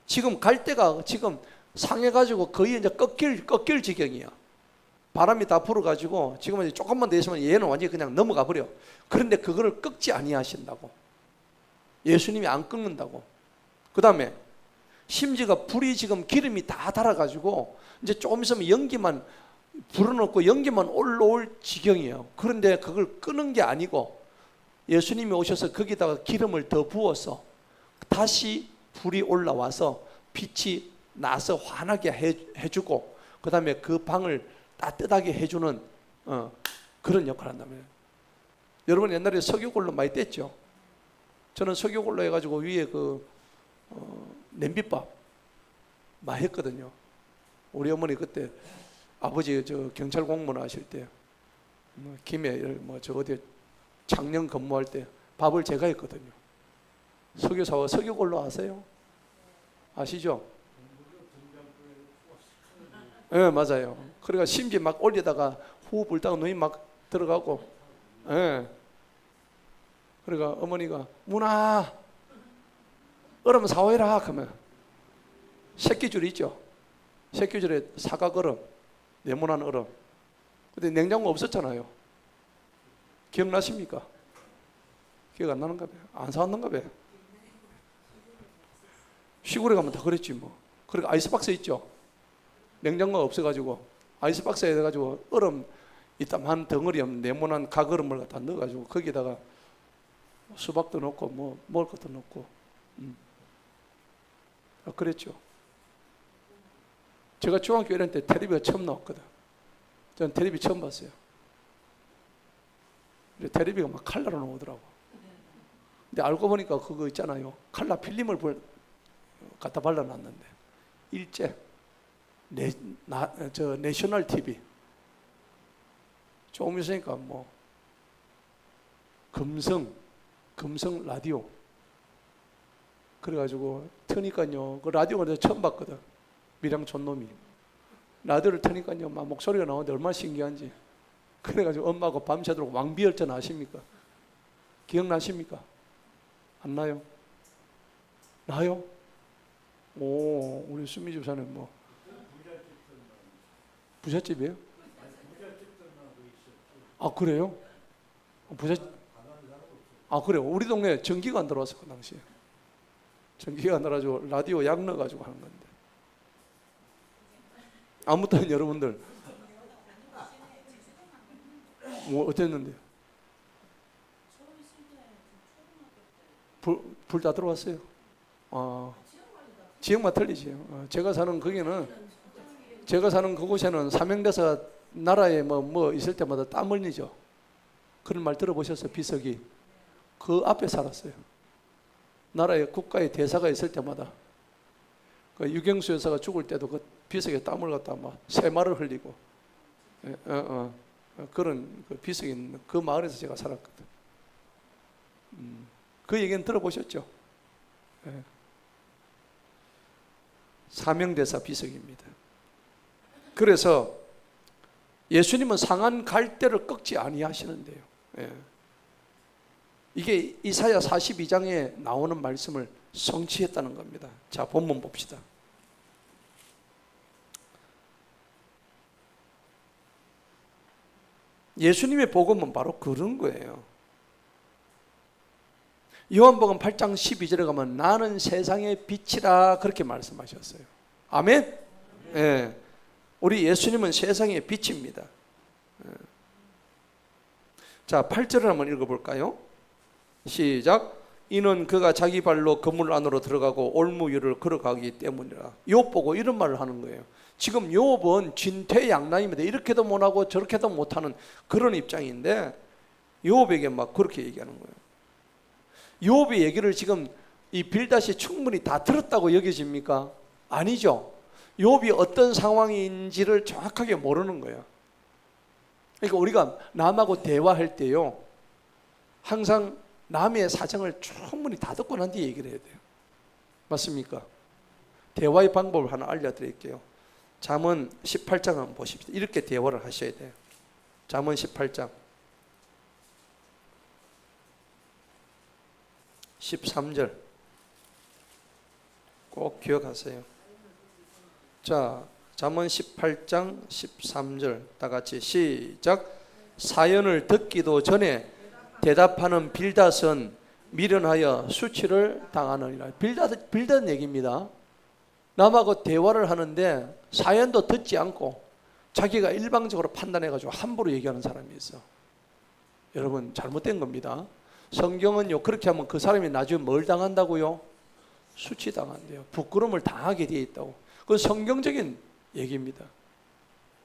지금 갈대가 지금 상해가지고 거의 이제 꺾일 지경이야. 바람이 다 불어가지고 지금 조금만 더 있으면 얘는 완전히 그냥 넘어가 버려. 그런데 그거를 꺾지 아니하신다고. 예수님이 안 끓는다고. 그 다음에 심지어 불이 지금 기름이 다 달아가지고 이제 조금 있으면 연기만 불어넣고 연기만 올라올 지경이에요. 그런데 그걸 끄는 게 아니고 예수님이 오셔서 거기다가 기름을 더 부어서 다시 불이 올라와서 빛이 나서 환하게 해주고 그 다음에 그 방을 따뜻하게 해주는 그런 역할을 한다면, 여러분 옛날에 석유골로 많이 뗐죠. 저는 석유골로 해가지고 위에 냄비밥 많이 했거든요. 우리 어머니 그때 아버지 저 경찰 공무원 하실 때 김해 저 어디 창녕 근무할 때 밥을 제가 했거든요. 석유사와 석유골로 아세요? 아시죠? 네, 맞아요. 그러니까 심지 막 올리다가 후 불다가 눈이 막 들어가고, 네. 그러니까 어머니가 문아 얼음 사오해라 하면 새끼줄 있죠. 새끼줄에 사각 얼음, 네모난 얼음. 근데 냉장고 없었잖아요. 기억나십니까? 기억 안 나는가 봐요. 안 사왔는가 봐요. 시골에 가면 다 그랬지 뭐. 그러니까 아이스박스 있죠. 냉장고가 없어가지고 아이스박스에 해가지고 얼음 이따만 덩어리 없는 네모난 가거름을 갖다 넣어가지고 거기다가 수박도 넣고 뭐 먹을 것도 넣고 그랬죠. 제가 중학교 1학년 때 텔레비가 처음 나왔거든. 저는 텔레비 처음 봤어요. 텔레비가 막 칼라로 나오더라고. 근데 알고 보니까 그거 있잖아요. 칼라 필름을 갖다 발라놨는데 일제 내셔널 TV 조금 있으니까 뭐 금성 라디오 그래가지고 트니까요. 그 라디오가 내가 처음 봤거든. 밀양촌 놈이 라디오를 트니까요. 막 목소리가 나오는데 얼마나 신기한지. 그래가지고 엄마하고 밤새도록 왕비열전 아십니까? 기억나십니까? 안 나요? 나요? 오, 우리 수미 집사는 뭐 부잣집이에요? 아 그래요? 그래요? 우리 동네에 전기가 안 들어왔어 그 당시에. 전기가 안 들어가지고 라디오 약 넣어가지고 하는 건데. 아무튼 여러분들 뭐 어땠는데? 불 다 들어왔어요. 지역만 틀리지. 제가 사는 그곳에는 사명대사 나라에 뭐 있을 때마다 땀 흘리죠. 그런 말 들어보셨어요? 비석이 그 앞에 살았어요. 나라의 국가의 대사가 있을 때마다 그 유경수 여사가 죽을 때도 그 비석에 땀을 갖다 막 새말을 흘리고 그런 그 비석이 있는 그 마을에서 제가 살았거든. 그 얘기는 들어보셨죠? 예. 사명대사 비석입니다. 그래서 예수님은 상한 갈대를 꺾지 아니하시는데요. 예. 이게 이사야 42장에 나오는 말씀을 성취했다는 겁니다. 자, 본문 봅시다. 예수님의 복음은 바로 그런 거예요. 요한복음 8장 12절에 가면 나는 세상의 빛이라 그렇게 말씀하셨어요. 아멘? 예. 우리 예수님은 세상의 빛입니다. 자, 8절을 한번 읽어볼까요? 시작. 이는 그가 자기 발로 그물 안으로 들어가고 올무위를 걸어가기 때문이라. 욥 보고 이런 말을 하는 거예요. 지금 욥은 진퇴양난입니다. 이렇게도 못하고 저렇게도 못하는 그런 입장인데 욥에게 막 그렇게 얘기하는 거예요. 욥의 얘기를 지금 이 빌닷이 충분히 다 들었다고 여겨집니까? 아니죠. 욥이 어떤 상황인지를 정확하게 모르는 거예요. 그러니까 우리가 남하고 대화할 때요, 항상 남의 사정을 충분히 다 듣고 난 뒤에 얘기를 해야 돼요. 맞습니까? 대화의 방법을 하나 알려드릴게요. 잠언 18장 한번 보십시오. 이렇게 대화를 하셔야 돼요. 잠언 18장 13절 꼭 기억하세요. 자, 잠언 18장 13절 다 같이 시작. 사연을 듣기도 전에 대답하는 빌닷은 미련하여 수치를 당하느니라. 빌다는 얘기입니다. 남하고 대화를 하는데 사연도 듣지 않고 자기가 일방적으로 판단해가지고 함부로 얘기하는 사람이 있어. 여러분, 잘못된 겁니다. 성경은요, 그렇게 하면 그 사람이 나중에 뭘 당한다고요? 수치당한대요. 부끄러움을 당하게 되어 있다고. 그건 성경적인 얘기입니다.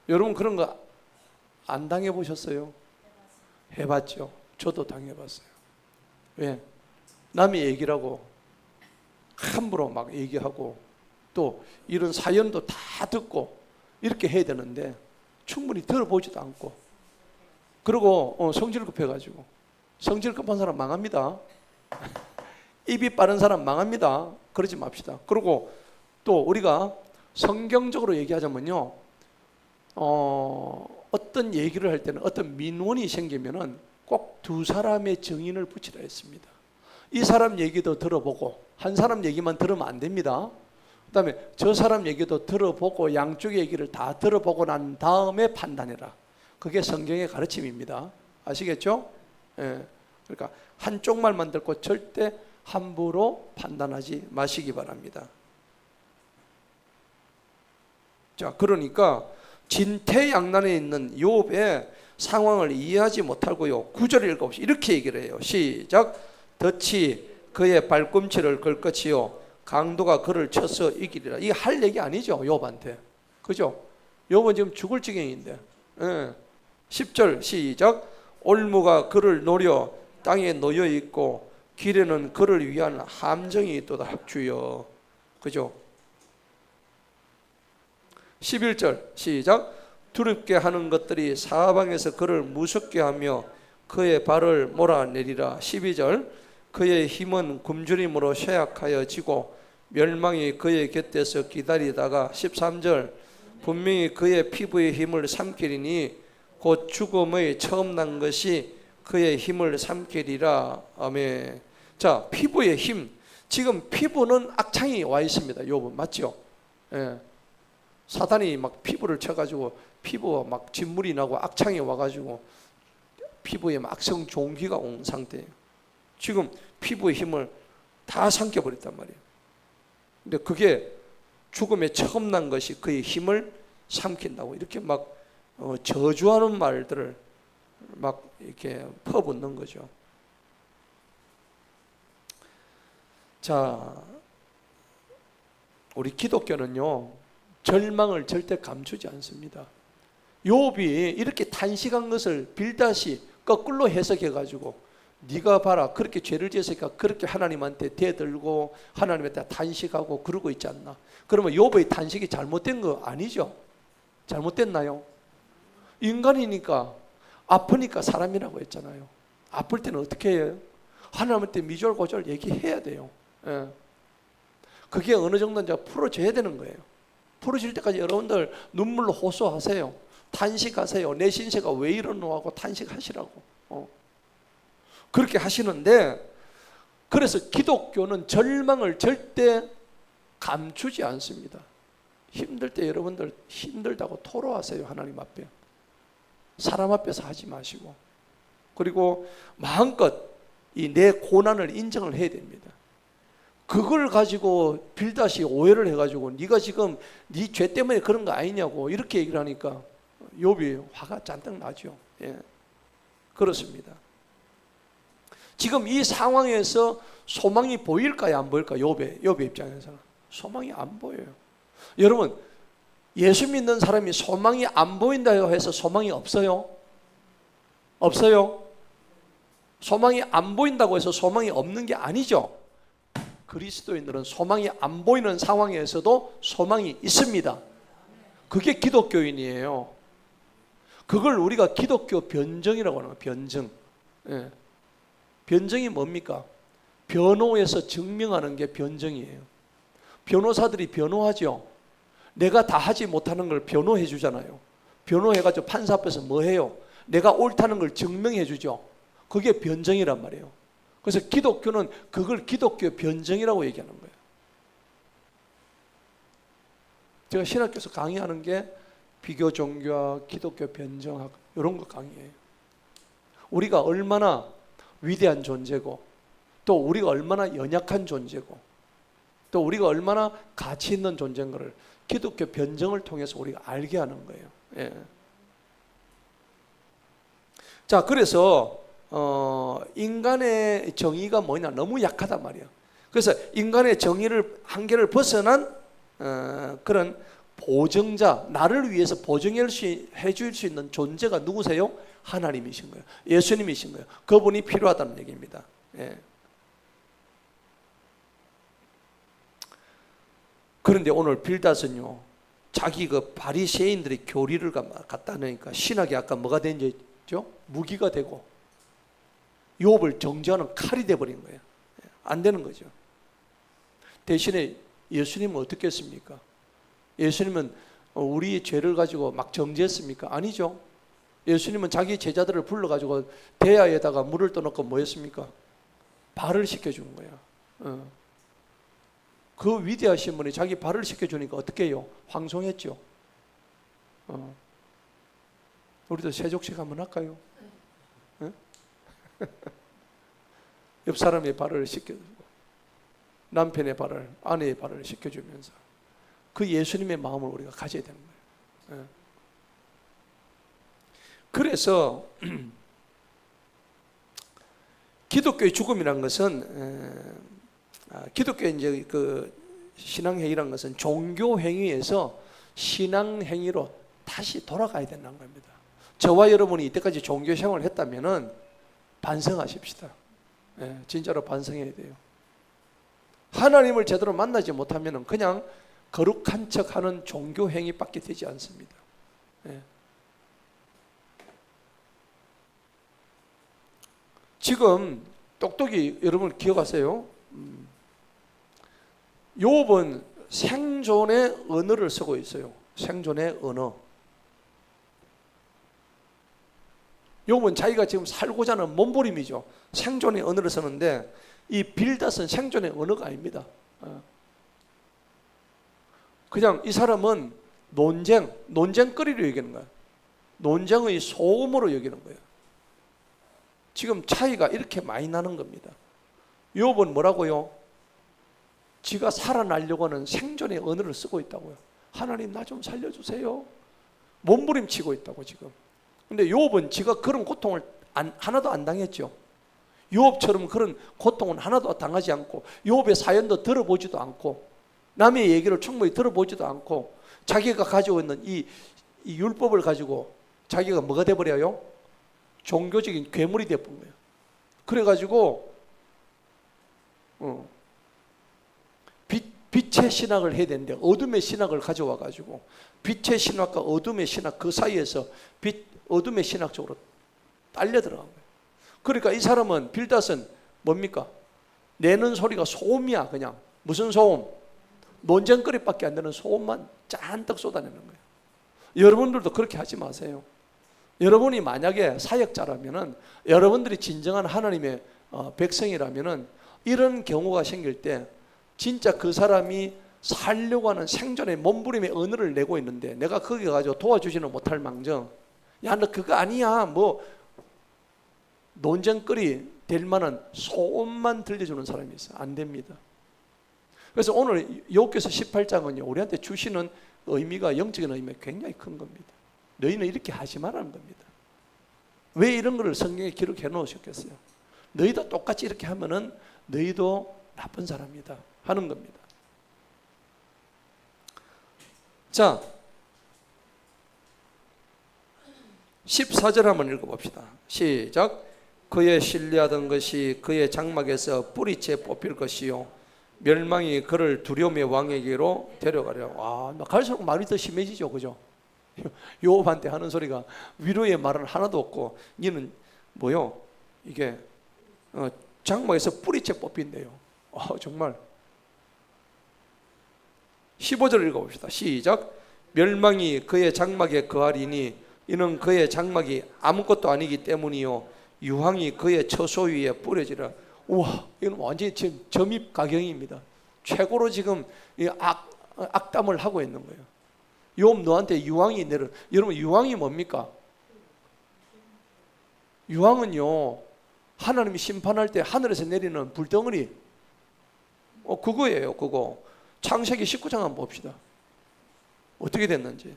여러분, 그런 거 안 당해보셨어요? 해봤죠. 저도 당해봤어요. 왜? 남의 얘기라고 함부로 막 얘기하고 또 이런 사연도 다 듣고 이렇게 해야 되는데 충분히 들어보지도 않고, 그리고 성질 급해가지고, 성질 급한 사람 망합니다. 입이 빠른 사람 망합니다. 그러지 맙시다. 그리고 또 우리가 성경적으로 얘기하자면요, 어떤 얘기를 할 때는 어떤 민원이 생기면은 꼭 두 사람의 증인을 붙이라 했습니다. 이 사람 얘기도 들어보고, 한 사람 얘기만 들으면 안 됩니다. 그 다음에 저 사람 얘기도 들어보고 양쪽의 얘기를 다 들어보고 난 다음에 판단해라. 그게 성경의 가르침입니다. 아시겠죠? 예. 그러니까 한쪽 말만 듣고 절대 함부로 판단하지 마시기 바랍니다. 자, 그러니까 진퇴양난에 있는 욥의 상황을 이해하지 못하고요, 9절 읽어봅시다. 이렇게 얘기를 해요. 시작. 덫이 그의 발꿈치를 걸 것이요 강도가 그를 쳐서 이기리라. 이게 할 얘기 아니죠, 욥한테. 그죠? 욥은 지금 죽을 지경인데. 예. 10절 시작. 올무가 그를 노려 땅에 놓여 있고 길에는 그를 위한 함정이 있도다 주여. 그죠? 11절 시작. 두렵게 하는 것들이 사방에서 그를 무섭게 하며 그의 발을 몰아내리라. 12절. 그의 힘은 굶주림으로 쇠약하여 지고 멸망이 그의 곁에서 기다리다가 13절. 분명히 그의 피부의 힘을 삼키리니 곧 죽음의 처음 난 것이 그의 힘을 삼키리라. 아멘. 자, 피부의 힘. 지금 피부는 악창이 와 있습니다. 욥은 맞죠? 예. 사단이 막 피부를 쳐가지고 피부가 막 진물이 나고 악창이 와가지고 피부에 막 악성 종기가 온 상태예요. 지금 피부의 힘을 다 삼켜버렸단 말이에요. 근데 그게 죽음에 처음 난 것이 그의 힘을 삼킨다고 이렇게 막 저주하는 말들을 막 이렇게 퍼붓는 거죠. 자, 우리 기독교는요, 절망을 절대 감추지 않습니다. 욥이 이렇게 탄식한 것을 빌닷이 거꾸로 해석해가지고 네가 봐라 그렇게 죄를 지었으니까 그렇게 하나님한테 대들고 하나님한테 탄식하고 그러고 있지 않나. 그러면 욥의 탄식이 잘못된 거 아니죠? 잘못됐나요? 인간이니까 아프니까 사람이라고 했잖아요. 아플 때는 어떻게 해요? 하나님한테 미절고절 얘기해야 돼요. 예. 그게 어느 정도 이제 풀어져야 되는 거예요. 풀어질 때까지 여러분들 눈물로 호소하세요. 탄식하세요. 내 신세가 왜 이러노 하고 탄식하시라고. 그렇게 하시는데, 그래서 기독교는 절망을 절대 감추지 않습니다. 힘들 때 여러분들 힘들다고 토로하세요. 하나님 앞에. 사람 앞에서 하지 마시고. 그리고 마음껏 이 내 고난을 인정을 해야 됩니다. 그걸 가지고 빌닷이 오해를 해가지고 네가 지금 네 죄 때문에 그런 거 아니냐고 이렇게 얘기를 하니까 욥이 화가 잔뜩 나죠. 예. 그렇습니다. 지금 이 상황에서 소망이 보일까요? 안 보일까요? 욥의 입장에서는 소망이 안 보여요. 여러분, 예수 믿는 사람이 소망이 안 보인다고 해서 소망이 없어요? 없어요? 소망이 안 보인다고 해서 소망이 없는 게 아니죠. 그리스도인들은 소망이 안 보이는 상황에서도 소망이 있습니다. 그게 기독교인이에요. 그걸 우리가 기독교 변증이라고 하는 거예요. 변증. 예. 변증이 뭡니까? 변호해서 증명하는 게 변증이에요. 변호사들이 변호하죠. 내가 다 하지 못하는 걸 변호해 주잖아요. 변호해가지고 판사 앞에서 뭐 해요? 내가 옳다는 걸 증명해 주죠. 그게 변증이란 말이에요. 그래서 기독교는 그걸 기독교 변증이라고 얘기하는 거예요. 제가 신학교에서 강의하는 게 비교 종교학, 기독교 변증학 이런 거 강의해요. 우리가 얼마나 위대한 존재고 또 우리가 얼마나 연약한 존재고 또 우리가 얼마나 가치 있는 존재인 것을 기독교 변증을 통해서 우리가 알게 하는 거예요. 예. 자, 그래서 인간의 정의가 뭐냐? 너무 약하단 말이야. 그래서 인간의 정의를 한계를 벗어난 그런 보증자, 나를 위해서 보증해 줄 수 있는 존재가 누구세요? 하나님이신 거예요. 예수님이신 거예요. 그분이 필요하다는 얘기입니다. 예. 그런데 오늘 빌닷은요, 자기 그 바리새인들의 교리를 갖다 놓으니까 신학이 아까 뭐가 된지죠? 무기가 되고 욥을 정죄하는 칼이 돼버린 거예요. 안 되는 거죠. 대신에 예수님은 어떻게 했습니까? 예수님은 우리의 죄를 가지고 막 정죄했습니까? 아니죠. 예수님은 자기 제자들을 불러가지고 대야에다가 물을 떠놓고 뭐 했습니까? 발을 씻겨주는 거야. 그 위대하신 분이 자기 발을 씻겨주니까 어떻게 해요? 황송했죠. 우리도 세족식 한번 할까요? 네? 옆 사람의 발을 씻겨주고 남편의 발을, 아내의 발을 씻겨주면서 그 예수님의 마음을 우리가 가져야 되는 거예요. 그래서 기독교의 죽음이라는 것은 기독교의 이제 그 신앙행위라는 것은 종교행위에서 신앙행위로 다시 돌아가야 된다는 겁니다. 저와 여러분이 이때까지 종교생활을 했다면은 반성하십시다. 진짜로 반성해야 돼요. 하나님을 제대로 만나지 못하면은 그냥 거룩한 척하는 종교행위밖에 되지 않습니다. 지금 똑똑히 여러분 기억하세요. 욥은 생존의 언어를 쓰고 있어요. 생존의 언어. 욥은 자기가 지금 살고자 하는 몸부림이죠. 생존의 언어를 쓰는데 이 빌닷은 생존의 언어가 아닙니다. 그냥 이 사람은 논쟁거리로 여기는 거야. 논쟁의 소음으로 여기는 거예요. 지금 차이가 이렇게 많이 나는 겁니다. 욥은 뭐라고요? 지가 살아나려고 하는 생존의 언어를 쓰고 있다고요. 하나님 나 좀 살려주세요. 몸부림치고 있다고 지금. 근데 욥은 지가 그런 고통을 하나도 안 당했죠. 욥처럼 그런 고통은 하나도 당하지 않고 욥의 사연도 들어보지도 않고 남의 얘기를 충분히 들어보지도 않고 자기가 가지고 있는 이 율법을 가지고 자기가 뭐가 돼버려요? 종교적인 괴물이 돼버린 거예요. 그래가지고 빛의 신학을 해야 되는데 어둠의 신학을 가져와가지고 빛의 신학과 어둠의 신학 그 사이에서 어둠의 신학 쪽으로 딸려 들어간 거예요. 그러니까 이 사람은 빌닷은 뭡니까? 내는 소리가 소음이야. 그냥 무슨 소음? 논쟁거리밖에 안 되는 소음만 잔뜩 쏟아내는 거예요. 여러분들도 그렇게 하지 마세요. 여러분이 만약에 사역자라면은 여러분들이 진정한 하나님의 백성이라면은 이런 경우가 생길 때 진짜 그 사람이 살려고 하는 생존의 몸부림의 언어를 내고 있는데 내가 거기 가지고 도와주지는 못할 망정 야 너 그거 아니야 뭐 논쟁거리 될 만한 소음만 들려주는 사람이 있어. 안 됩니다. 그래서 오늘 욥기서 18장은요 우리한테 주시는 의미가 영적인 의미가 굉장히 큰 겁니다. 너희는 이렇게 하지 말라는 겁니다. 왜 이런 거를 성경에 기록해 놓으셨겠어요? 너희도 똑같이 이렇게 하면은 너희도 나쁜 사람이다 하는 겁니다. 자, 14절 한번 읽어봅시다. 시작. 그의 신뢰하던 것이 그의 장막에서 뿌리채 뽑힐 것이요 멸망이 그를 두려움의 왕에게로 데려가려. 와, 갈수록 말이 더 심해지죠, 그죠? 욥한테 하는 소리가 위로의 말은 하나도 없고, 니는 뭐요? 이게 장막에서 뿌리채 뽑힌대요. 정말. 15절 읽어봅시다. 시작. 멸망이 그의 장막에 거하리니 이는 그의 장막이 아무것도 아니기 때문이요 유황이 그의 처소 위에 뿌려지라. 우와, 이건 완전히 지금 점입가경입니다. 최고로 지금 악담을 하고 있는 거예요. 욥 너한테 유황이 내려. 여러분 유황이 뭡니까? 유황은요 하나님이 심판할 때 하늘에서 내리는 불덩어리, 그거예요. 그거 창세기 19장 한번 봅시다. 어떻게 됐는지.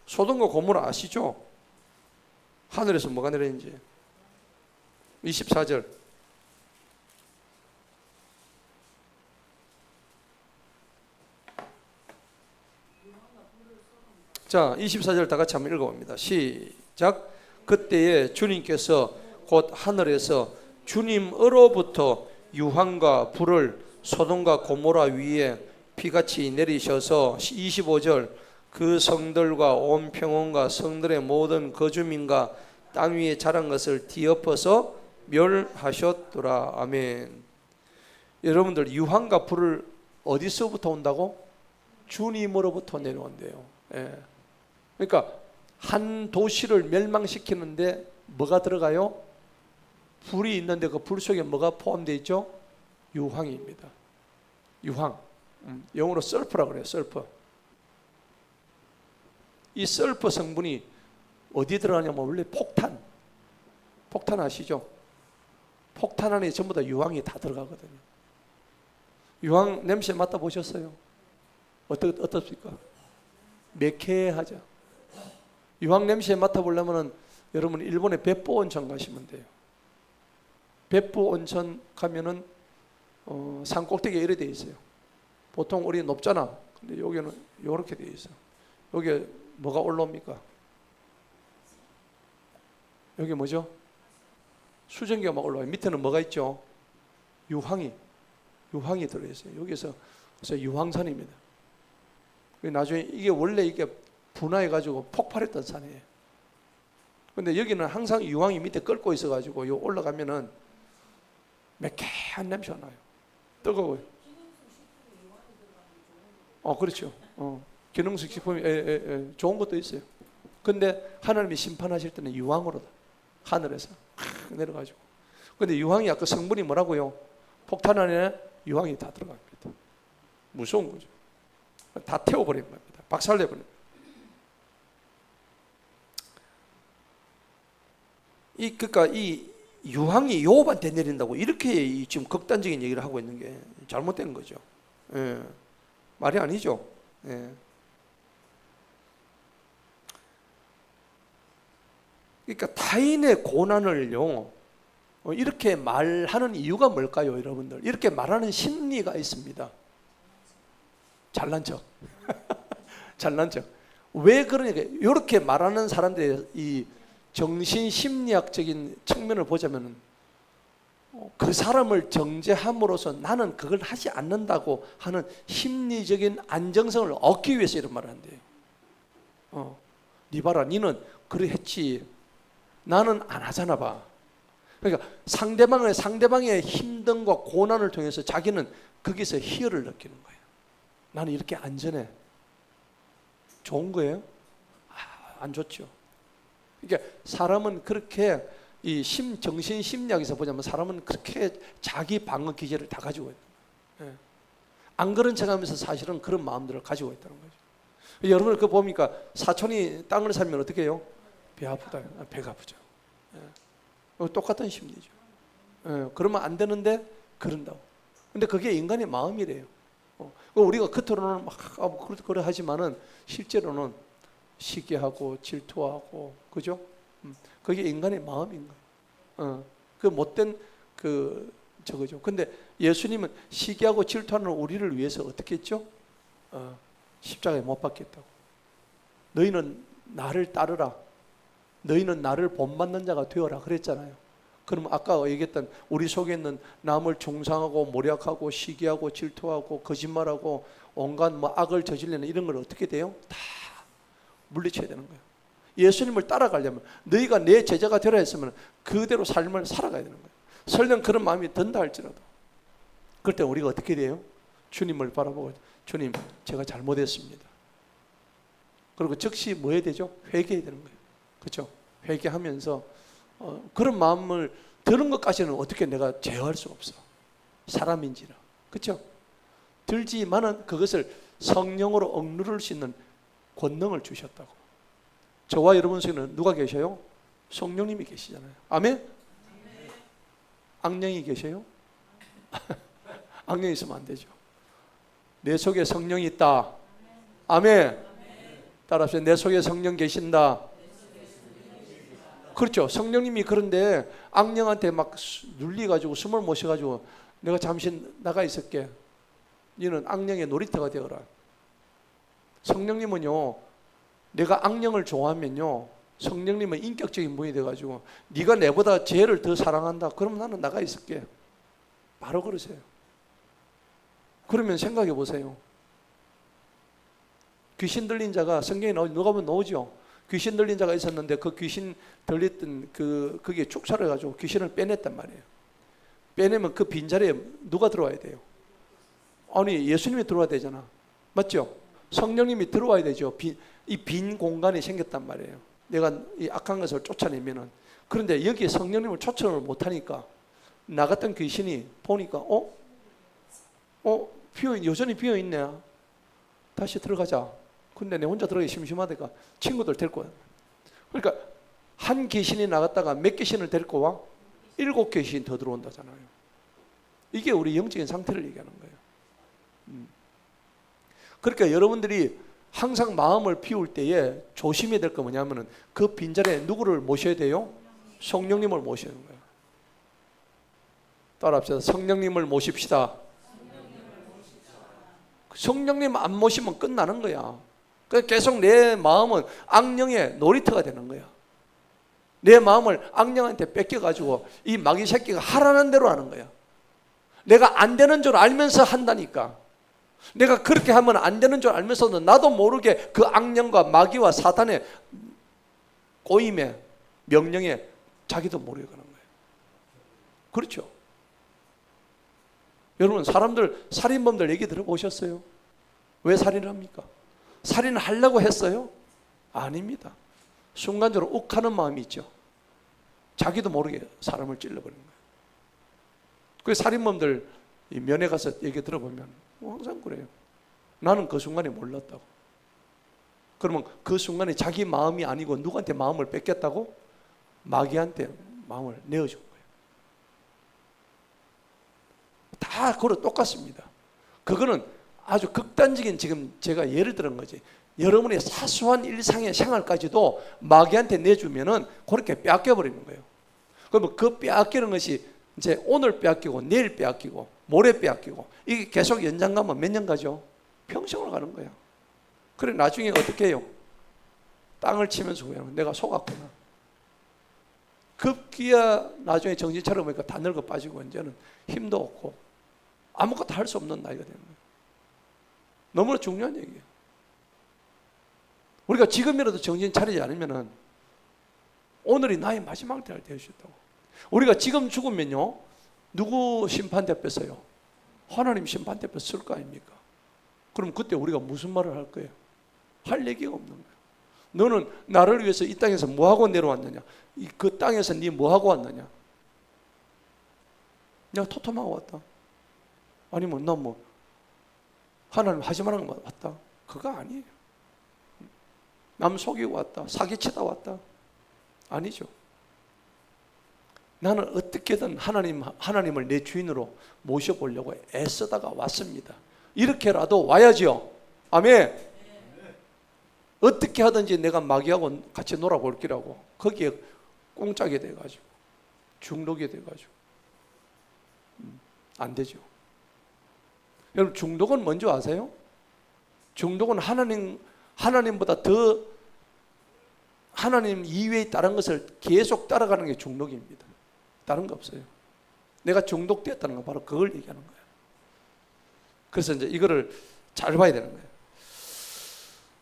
소돔과 고모라 아시죠? 하늘에서 뭐가 내렸는지. 24절. 자, 24절 다 같이 한번 읽어봅니다. 시작. 그때에 주님께서 곧 하늘에서 주님으로부터 유황과 불을 소돔과 고모라 위에 비같이 내리셔서 25절 그 성들과 온 평원과 성들의 모든 거주민과 땅 위에 자란 것을 뒤엎어서 멸하셨더라. 아멘. 여러분들 유황과 불을 어디서부터 온다고? 주님으로부터 내려온대요. 예. 그러니까 한 도시를 멸망시키는데 뭐가 들어가요? 불이 있는데 그 불 속에 뭐가 포함되어 있죠? 유황입니다. 유황. 영어로 설프라고 그래요. 설프. 이 설프 성분이 어디에 들어가냐면 원래 폭탄. 폭탄 아시죠? 폭탄 안에 전부 다 유황이 다 들어가거든요. 유황 냄새 맡아보셨어요? 어떻습니까? 매캐하죠. 유황 냄새 맡아보려면 여러분 일본의 베포 온천 가시면 돼요. 베포 온천 가면은 산 꼭대기에 이렇게 되어 있어요. 보통 우리 높잖아. 근데 여기는 이렇게 되어 있어. 여기에 뭐가 올라옵니까? 여기 뭐죠? 수증기가 막 올라와요. 밑에는 뭐가 있죠? 유황이 들어있어요. 여기서 그래서 유황산입니다. 나중에 이게 원래 이게 분화해가지고 폭발했던 산이에요. 근데 여기는 항상 유황이 밑에 끓고 있어가지고 요 올라가면은 매캐한 냄새가 나요. 뜨거워요. 그렇죠. 기능성 식품이 좋은 것도 있어요. 근데 하나님이 심판하실 때는 유황으로 하늘에서 내려가지고. 근데 유황이 아까 성분이 뭐라고요? 폭탄 안에 유황이 다 들어갑니다. 무서운 거죠. 다 태워버린 겁니다. 박살내버린 겁니다. 그러니까 이 유황이 요업한테 내린다고 이렇게 지금 극단적인 얘기를 하고 있는 게 잘못된 거죠. 예. 말이 아니죠. 예. 그러니까 타인의 고난을요 이렇게 말하는 이유가 뭘까요, 여러분들? 이렇게 말하는 심리가 있습니다. 잘난 척. 잘난 척. 왜 그러냐면 이렇게 말하는 사람들의 이 정신 심리학적인 측면을 보자면 그 사람을 정죄함으로써 나는 그걸 하지 않는다고 하는 심리적인 안정성을 얻기 위해서 이런 말을 한대요. 니 봐라, 니는 그래 했지. 나는 안 하잖아 봐. 그러니까 상대방의 힘듦과 고난을 통해서 자기는 거기서 희열을 느끼는 거예요. 나는 이렇게 안전해. 좋은 거예요? 안 좋죠. 그러니까 사람은 그렇게 이 정신 심리학에서 보자면 사람은 그렇게 자기 방어 기제를 다 가지고 있는 거예요. 안 그런 척하면서 사실은 그런 마음들을 가지고 있다는 거죠. 여러분 그거 보니까 사촌이 땅을 살면 어떻게 해요? 배 아프다. 배가 아프죠. 똑같은 심리죠. 그러면 안 되는데 그런다고. 근데 그게 인간의 마음이래요. 우리가 겉으로는 막 그래 하지만은 실제로는 시기하고 질투하고 그죠? 그게 인간의 마음인 거예요. 그 못된 저거죠. 근데 예수님은 시기하고 질투하는 우리를 위해서 어떻게 했죠? 십자가에 못 박겠다고. 너희는 나를 따르라. 너희는 나를 본받는 자가 되어라 그랬잖아요. 그럼 아까 얘기했던 우리 속에 있는 남을 중상하고 모략하고 시기하고 질투하고 거짓말하고 온갖 악을 저지르는 이런 걸 어떻게 돼요? 다 물리쳐야 되는 거예요. 예수님을 따라가려면 너희가 내 제자가 되라 했으면 그대로 삶을 살아가야 되는 거예요. 설령 그런 마음이 든다 할지라도 그럴 때 우리가 어떻게 돼요? 주님을 바라보고 주님 제가 잘못했습니다. 그리고 즉시 뭐 해야 되죠? 회개해야 되는 거예요. 그렇죠? 회개하면서 그런 마음을 드는 것까지는 어떻게 내가 제어할 수 없어. 사람인지라. 그렇죠? 들지만은 그것을 성령으로 억누를 수 있는 권능을 주셨다고. 저와 여러분 속에는 누가 계셔요? 성령님이 계시잖아요. 아멘? 악령이 계세요? 악령이 있으면 안 되죠. 내 속에 성령이 있다. 아멘. 따라서 내 속에 성령 계신다. 그렇죠. 성령님이 그런데 악령한테 막 눌리가지고 숨을 못 쉬어가지고 내가 잠시 나가 있을게. 너는 악령의 놀이터가 되어라. 성령님은요, 내가 악령을 좋아하면요, 성령님은 인격적인 분이 돼가지고 네가 내보다 죄를 더 사랑한다. 그럼 나는 나가 있을게. 바로 그러세요. 그러면 생각해 보세요. 귀신 들린 자가 성경에 누가 보면 나오죠. 귀신 들린 자가 있었는데 그 귀신 들렸던 그게 축사를 가지고 귀신을 빼냈단 말이에요. 빼내면 그 빈자리에 누가 들어와야 돼요? 아니, 예수님이 들어와야 되잖아. 맞죠? 성령님이 들어와야 되죠. 이 빈 공간이 생겼단 말이에요. 내가 이 악한 것을 쫓아내면은. 그런데 여기에 성령님을 초청을 못하니까 나갔던 귀신이 보니까 여전히 비어있네. 다시 들어가자. 근데 내 혼자 들어가기 심심하니까 친구들 데리고 와. 그러니까 한 귀신이 나갔다가 몇 귀신을 데리고 와? 7귀신 더 들어온다잖아요. 이게 우리 영적인 상태를 얘기하는 거예요. 그러니까 여러분들이 항상 마음을 비울 때에 조심해야 될 거 뭐냐면은 그 빈자리에 누구를 모셔야 돼요? 성령님을 모시는 거예요. 따라합시다. 성령님을 모십시다. 성령님 안 모시면 끝나는 거야. 계속 내 마음은 악령의 놀이터가 되는 거야. 내 마음을 악령한테 뺏겨가지고 이 마귀 새끼가 하라는 대로 하는 거야. 내가 안 되는 줄 알면서 한다니까. 내가 그렇게 하면 안 되는 줄 알면서도 나도 모르게 그 악령과 마귀와 사탄의 꼬임에 명령에 자기도 모르게 가는 거예요. 그렇죠? 여러분, 사람들 살인범들 얘기 들어보셨어요? 왜 살인을 합니까? 살인을 하려고 했어요? 아닙니다. 순간적으로 욱하는 마음이 있죠. 자기도 모르게 사람을 찔러버리는 거예요. 그 살인범들 면회 가서 얘기 들어보면 항상 그래요. 나는 그 순간에 몰랐다고. 그러면 그 순간에 자기 마음이 아니고 누구한테 마음을 뺏겼다고? 마귀한테 마음을 내어준 거예요. 다 그거 똑같습니다. 그거는 아주 극단적인, 지금 제가 예를 들은 거지. 여러분의 사소한 일상의 생활까지도 마귀한테 내주면은 그렇게 빼앗겨버리는 거예요. 그러면 그 빼앗기는 것이 이제 오늘 빼앗기고 내일 빼앗기고 모레 빼앗기고 이게 계속 연장 가면 몇 년 가죠? 평생을 가는 거야. 그래 나중에 어떻게 해요? 땅을 치면서 후회하는 거야. 내가 속았구나. 급기야 나중에 정신 차려보니까 다 늙어 빠지고 이제는 힘도 없고 아무것도 할 수 없는 나이가 되는 거예요. 너무나 중요한 얘기예요. 우리가 지금이라도 정신 차리지 않으면은 오늘이 나의 마지막 때가 될 수 있다고. 우리가 지금 죽으면요, 누구 심판대 뺐어요? 하나님 심판대 뺐을 거 아닙니까? 그럼 그때 우리가 무슨 말을 할 거예요? 할 얘기가 없는 거예요. 너는 나를 위해서 이 땅에서 뭐하고 내려왔느냐? 그 땅에서 네 뭐하고 왔느냐? 내가 토토하고 왔다. 아니면 나 뭐 하나님 하지 말라는 거 왔다. 그거 아니에요. 남 속이고 왔다. 사기치다 왔다. 아니죠. 나는 어떻게든 하나님을 내 주인으로 모셔보려고 애쓰다가 왔습니다. 이렇게라도 와야죠. 아멘. 어떻게 하든지 내가 마귀하고 같이 놀아볼 기라고 거기에 꽁짝이 돼가지고 중독이 돼가지고 안 되죠. 여러분, 중독은 뭔지 아세요? 중독은 하나님보다 더 하나님 이외의 다른 것을 계속 따라가는 게 중독입니다. 다른 거 없어요. 내가 중독되었다는 건 바로 그걸 얘기하는 거예요. 그래서 이제 이거를 잘 봐야 되는 거예요.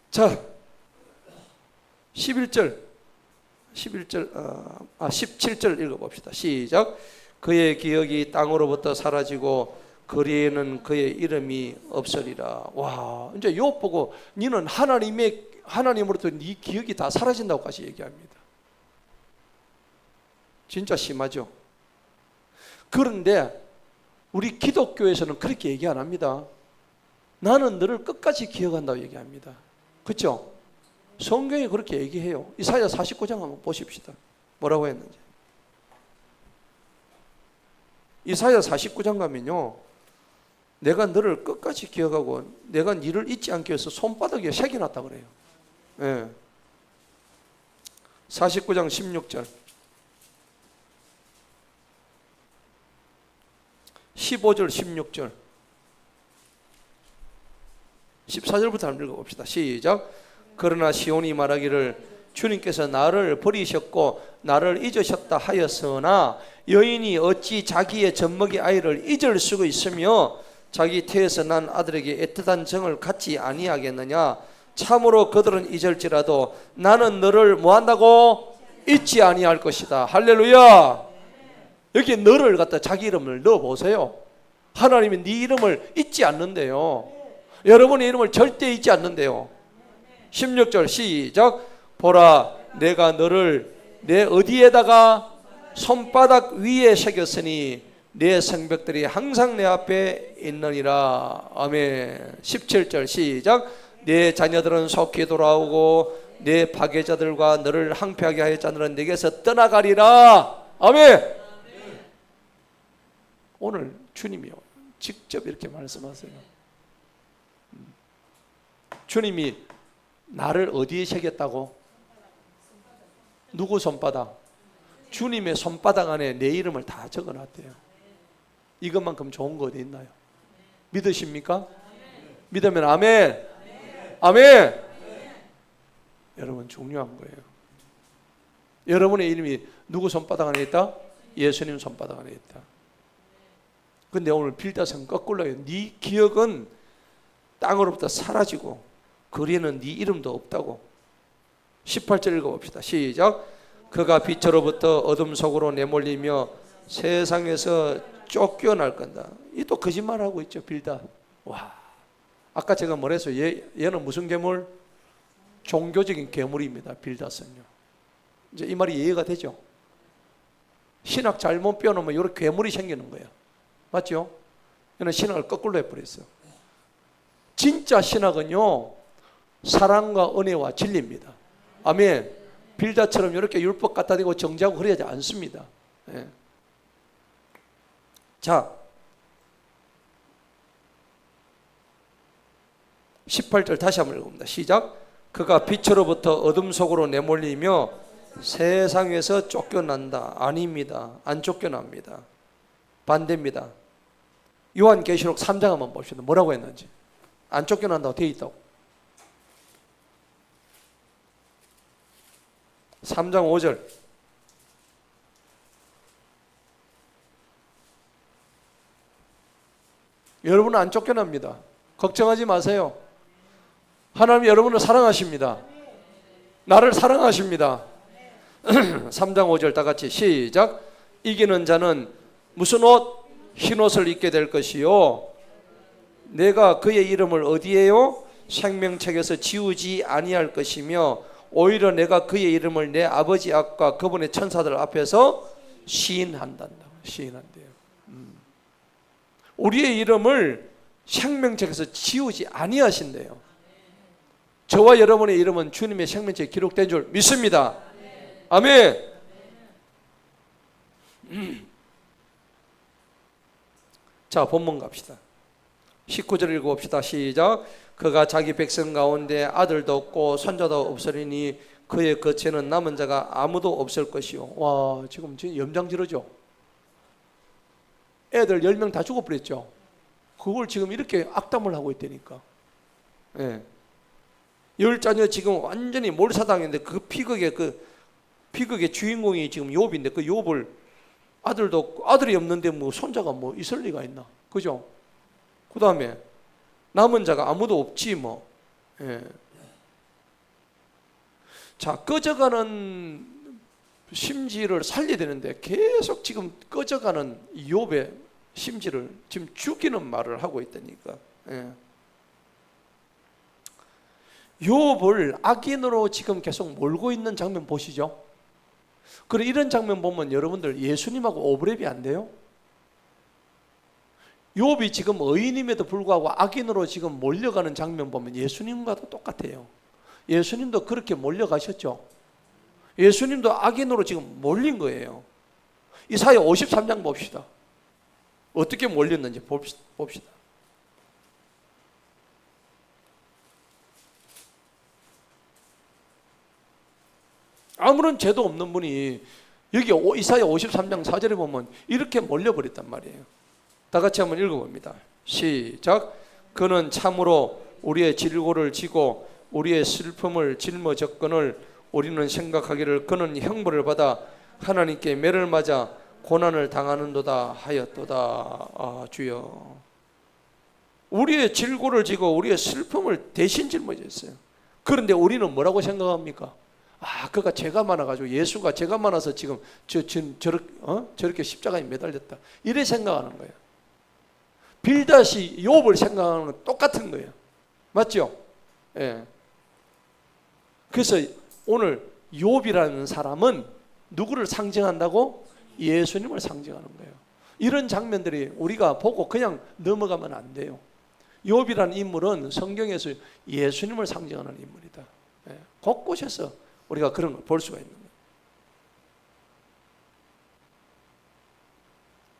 자, 17절 읽어봅시다. 시작. 그의 기억이 땅으로부터 사라지고 거리에는 그의 이름이 없으리라. 와, 이제 욥 보고 너는 하나님으로부터 네 기억이 다 사라진다고까지 얘기합니다. 진짜 심하죠. 그런데 우리 기독교에서는 그렇게 얘기 안 합니다. 나는 너를 끝까지 기억한다고 얘기합니다. 그렇죠? 성경이 그렇게 얘기해요. 이사야 49장 한번 보십시다. 뭐라고 했는지. 이사야 49장 가면요, 내가 너를 끝까지 기억하고 내가 너를 잊지 않게 해서 손바닥에 새겨놨다 그래요. 예. 49장 16절 15절 16절 14절부터 한번 읽어봅시다. 시작. 그러나 시온이 말하기를 주님께서 나를 버리셨고 나를 잊으셨다 하였으나 여인이 어찌 자기의 젖먹이 아이를 잊을 수가 있으며 자기 태에서 난 아들에게 애틋한 정을 갖지 아니하겠느냐. 참으로 그들은 잊을지라도 나는 너를 뭐한다고? 잊지 아니할 것이다. 할렐루야. 여기 너를 갖다 자기 이름을 넣어보세요. 하나님이 네 이름을 잊지 않는데요. 여러분의 이름을 절대 잊지 않는데요. 16절 시작. 보라 내가 너를 내 어디에다가 손바닥 위에 새겼으니 내 성벽들이 항상 내 앞에 있느니라. 아멘. 17절 시작. 내 자녀들은 속히 돌아오고 내 파괴자들과 너를 항폐하게 하여 자들은 내게서 떠나가리라. 아멘. 오늘 주님이요 직접 이렇게 말씀하세요. 주님이 나를 어디에 새겼다고? 누구 손바닥? 주님의 손바닥 안에 내 이름을 다 적어놨대요. 이것만큼 좋은 거 어디 있나요? 믿으십니까? 믿으면 아멘. 아멘. 여러분 중요한 거예요. 여러분의 이름이 누구 손바닥 안에 있다? 예수님 손바닥 안에 있다. 근데 오늘 빌다선 거꾸로 해요. 네 기억은 땅으로부터 사라지고 거리에는 네 이름도 없다고. 18절 읽어봅시다. 시작. 그가 빛으로부터 어둠 속으로 내몰리며 세상에서 쫓겨날 건다. 이 또 거짓말하고 있죠. 빌다. 와, 아까 제가 뭐랬어요? 얘는 무슨 괴물? 종교적인 괴물입니다. 빌다선요. 이제 이 말이 이해가 되죠? 신학 잘못 빼놓으면 이렇게 괴물이 생기는 거예요. 맞죠? 얘는 신학을 거꾸로 해버렸어요. 진짜 신학은요 사랑과 은혜와 진리입니다. 아멘. 빌다처럼 이렇게 율법 갖다 대고 정죄하고 그러지 않습니다. 예. 자 18절 다시 한번 읽어봅니다. 시작. 그가 빛으로부터 어둠 속으로 내몰리며 세상에서 쫓겨난다. 아닙니다. 안 쫓겨납니다. 반대입니다. 요한계시록 3장 한번 봅시다. 뭐라고 했는지. 안 쫓겨난다고 되어 있다고. 3장 5절. 여러분은 안 쫓겨납니다. 걱정하지 마세요. 하나님이 여러분을 사랑하십니다. 나를 사랑하십니다. 3장 5절 다 같이 시작. 이기는 자는 무슨 옷? 흰 옷을 입게 될 것이요 내가 그의 이름을 어디에요? 생명책에서 지우지 아니할 것이며 오히려 내가 그의 이름을 내 아버지 앞과 그분의 천사들 앞에서 시인한단다. 시인한대요. 우리의 이름을 생명책에서 지우지 아니하신대요. 저와 여러분의 이름은 주님의 생명책에 기록된 줄 믿습니다. 아멘. 자 본문 갑시다. 19절 읽어봅시다. 시작. 그가 자기 백성 가운데 아들도 없고 손자도 없으리니 그의 거처에는 남은 자가 아무도 없을 것이요. 와 지금 염장지르죠. 애들 10명 다 죽어버렸죠. 그걸 지금 이렇게 악담을 하고 있다니까. 예. 10자녀 지금 완전히 몰사당했는데 그 피극의 주인공이 지금 욥인데 그 욥을 아들도 없고 아들이 없는데 뭐 손자가 뭐 있을 리가 있나. 그죠? 그 다음에 남은 자가 아무도 없지 뭐. 예. 자 꺼져가는 심지를 살려야 되는데 계속 지금 꺼져가는 욥의 심지를 지금 죽이는 말을 하고 있다니까. 예. 욥을 악인으로 지금 계속 몰고 있는 장면 보시죠. 그리고 이런 장면 보면 여러분들 예수님하고 오버랩이 안 돼요? 욥이 지금 의인임에도 불구하고 악인으로 지금 몰려가는 장면 보면 예수님과도 똑같아요. 예수님도 그렇게 몰려가셨죠. 예수님도 악인으로 지금 몰린 거예요. 이사야 53장 봅시다. 어떻게 몰렸는지 봅시다. 아무런 죄도 없는 분이 여기 이사야 53장 4절에 보면 이렇게 몰려버렸단 말이에요. 다 같이 한번 읽어봅니다. 시작. 그는 참으로 우리의 질고를 지고 우리의 슬픔을 짊어졌거늘 우리는 생각하기를 그는 형벌을 받아 하나님께 매를 맞아 고난을 당하는도다 하였도다. 아, 주여. 우리의 질고를 지고 우리의 슬픔을 대신 짊어졌어요. 그런데 우리는 뭐라고 생각합니까? 아, 그가 죄가 많아가지고 예수가 죄가 많아서 지금 저렇게 십자가에 매달렸다. 이래 생각하는 거예요. 빌닷이 욥을 생각하는 건 똑같은 거예요. 맞죠? 예. 그래서 오늘 욥이라는 사람은 누구를 상징한다고? 예수님을 상징하는 거예요. 이런 장면들이 우리가 보고 그냥 넘어가면 안 돼요. 욥이라는 인물은 성경에서 예수님을 상징하는 인물이다. 예. 곳곳에서 우리가 그런 걸 볼 수가 있는 거예요.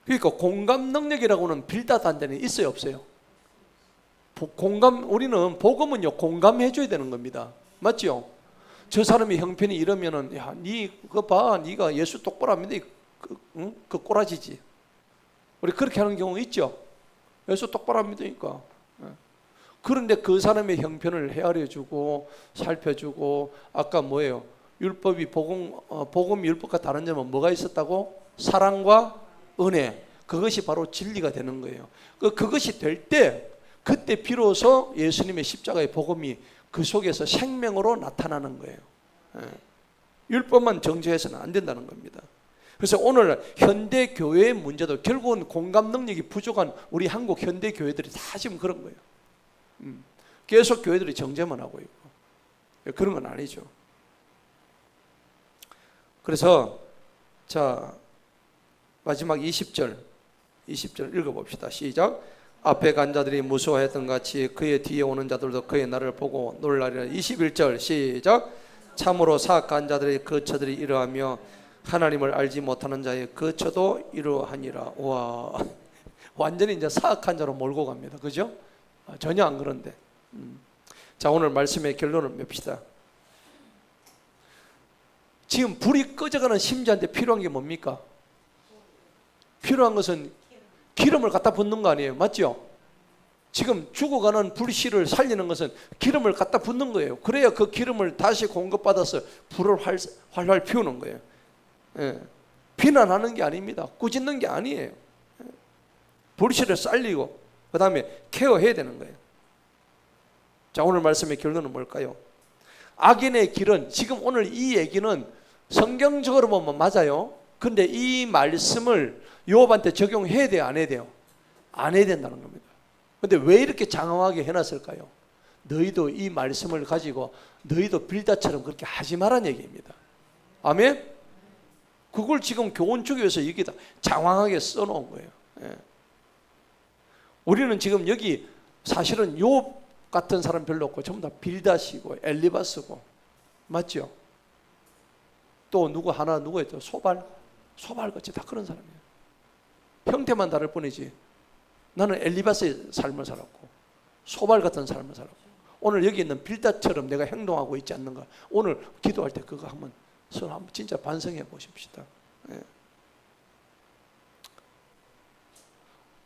그러니까 공감 능력이라고는 빌닷한테는 있어요, 없어요? 우리는 복음은요, 공감해줘야 되는 겁니다. 맞죠? 저 사람의 형편이 이러면은, 야, 그거 봐, 네가 예수 똑바로 하면 그 꼬라지지. 우리 그렇게 하는 경우 있죠? 예수 똑바로 하면 되니까. 그런데 그 사람의 형편을 헤아려주고 살펴주고, 아까 뭐예요? 율법이 복음 율법과 다른 점은 뭐가 있었다고? 사랑과 은혜. 그것이 바로 진리가 되는 거예요. 그것이 될 때 그때 비로소 예수님의 십자가의 복음이 그 속에서 생명으로 나타나는 거예요. 율법만 정죄해서는 안 된다는 겁니다. 그래서 오늘 현대 교회의 문제도 결국은 공감 능력이 부족한 우리 한국 현대 교회들이 다 지금 그런 거예요. 계속 교회들이 정죄만 하고 있고 그런 건 아니죠. 그래서 자 마지막 20절 읽어봅시다. 시작. 앞에 간 자들이 무서워했던 같이 그의 뒤에 오는 자들도 그의 날을 보고 놀라리라. 21절 시작. 참으로 사악한 자들의 거처들이 이러하며 하나님을 알지 못하는 자의 거처도 이러하니라. 와, 완전히 이제 사악한 자로 몰고 갑니다. 그죠? 전혀 안 그런데. 자, 오늘 말씀의 결론을 맺읍시다. 지금 불이 꺼져가는 심지한테 필요한 게 뭡니까? 필요한 것은 기름을 갖다 붓는 거 아니에요? 맞죠? 지금 죽어가는 불씨를 살리는 것은 기름을 갖다 붓는 거예요. 그래야 그 기름을 다시 공급받아서 불을 활활 피우는 거예요. 예. 비난하는 게 아닙니다. 꾸짖는 게 아니에요. 불씨를 살리고 그 다음에 케어해야 되는 거예요. 자, 오늘 말씀의 결론은 뭘까요? 악인의 길은, 지금 오늘 이 얘기는 성경적으로 보면 맞아요. 근데 이 말씀을 욥한테 적용해야 돼요? 안 해야 돼요? 안 해야 된다는 겁니다. 근데 왜 이렇게 장황하게 해놨을까요? 너희도 이 말씀을 가지고 너희도 빌닷처럼 그렇게 하지 말란 얘기입니다. 아멘? 그걸 지금 교훈 주기 위해서 여기다 장황하게 써놓은 거예요. 예. 우리는 지금 여기 사실은 욥 같은 사람 별로 없고 전부 다 빌닷이고 엘리바스고, 맞죠? 또 누구였죠? 소발같이 다 그런 사람이에요. 형태만 다를 뿐이지 나는 엘리바스의 삶을 살았고 소발 같은 삶을 살았고, 오늘 여기 있는 빌닷처럼 내가 행동하고 있지 않는가. 오늘 기도할 때 그거 한번 진짜 반성해 보십시다. 예.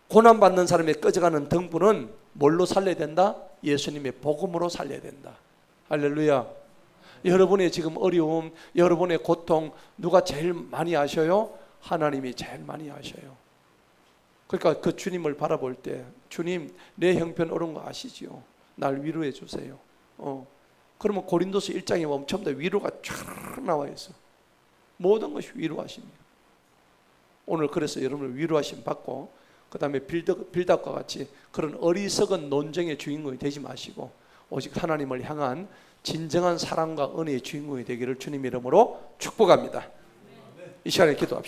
고난받는 사람의 꺼져가는 등불은 뭘로 살려야 된다? 예수님의 복음으로 살려야 된다. 할렐루야. 여러분의 지금 어려움, 여러분의 고통 누가 제일 많이 아셔요? 하나님이 제일 많이 아셔요. 그러니까 그 주님을 바라볼 때, 주님 내 형편 어려운 거 아시지요? 날 위로해 주세요. 그러면 고린도서 1장에 보면 전부 다 위로가 쫙 나와 있어. 모든 것이 위로하십니다. 오늘 그래서 여러분을 위로하심 받고, 그 다음에 빌닷과 같이 그런 어리석은 논쟁의 주인공이 되지 마시고 오직 하나님을 향한 진정한 사랑과 은혜의 주인공이 되기를 주님 이름으로 축복합니다. 이 시간에 기도합시다.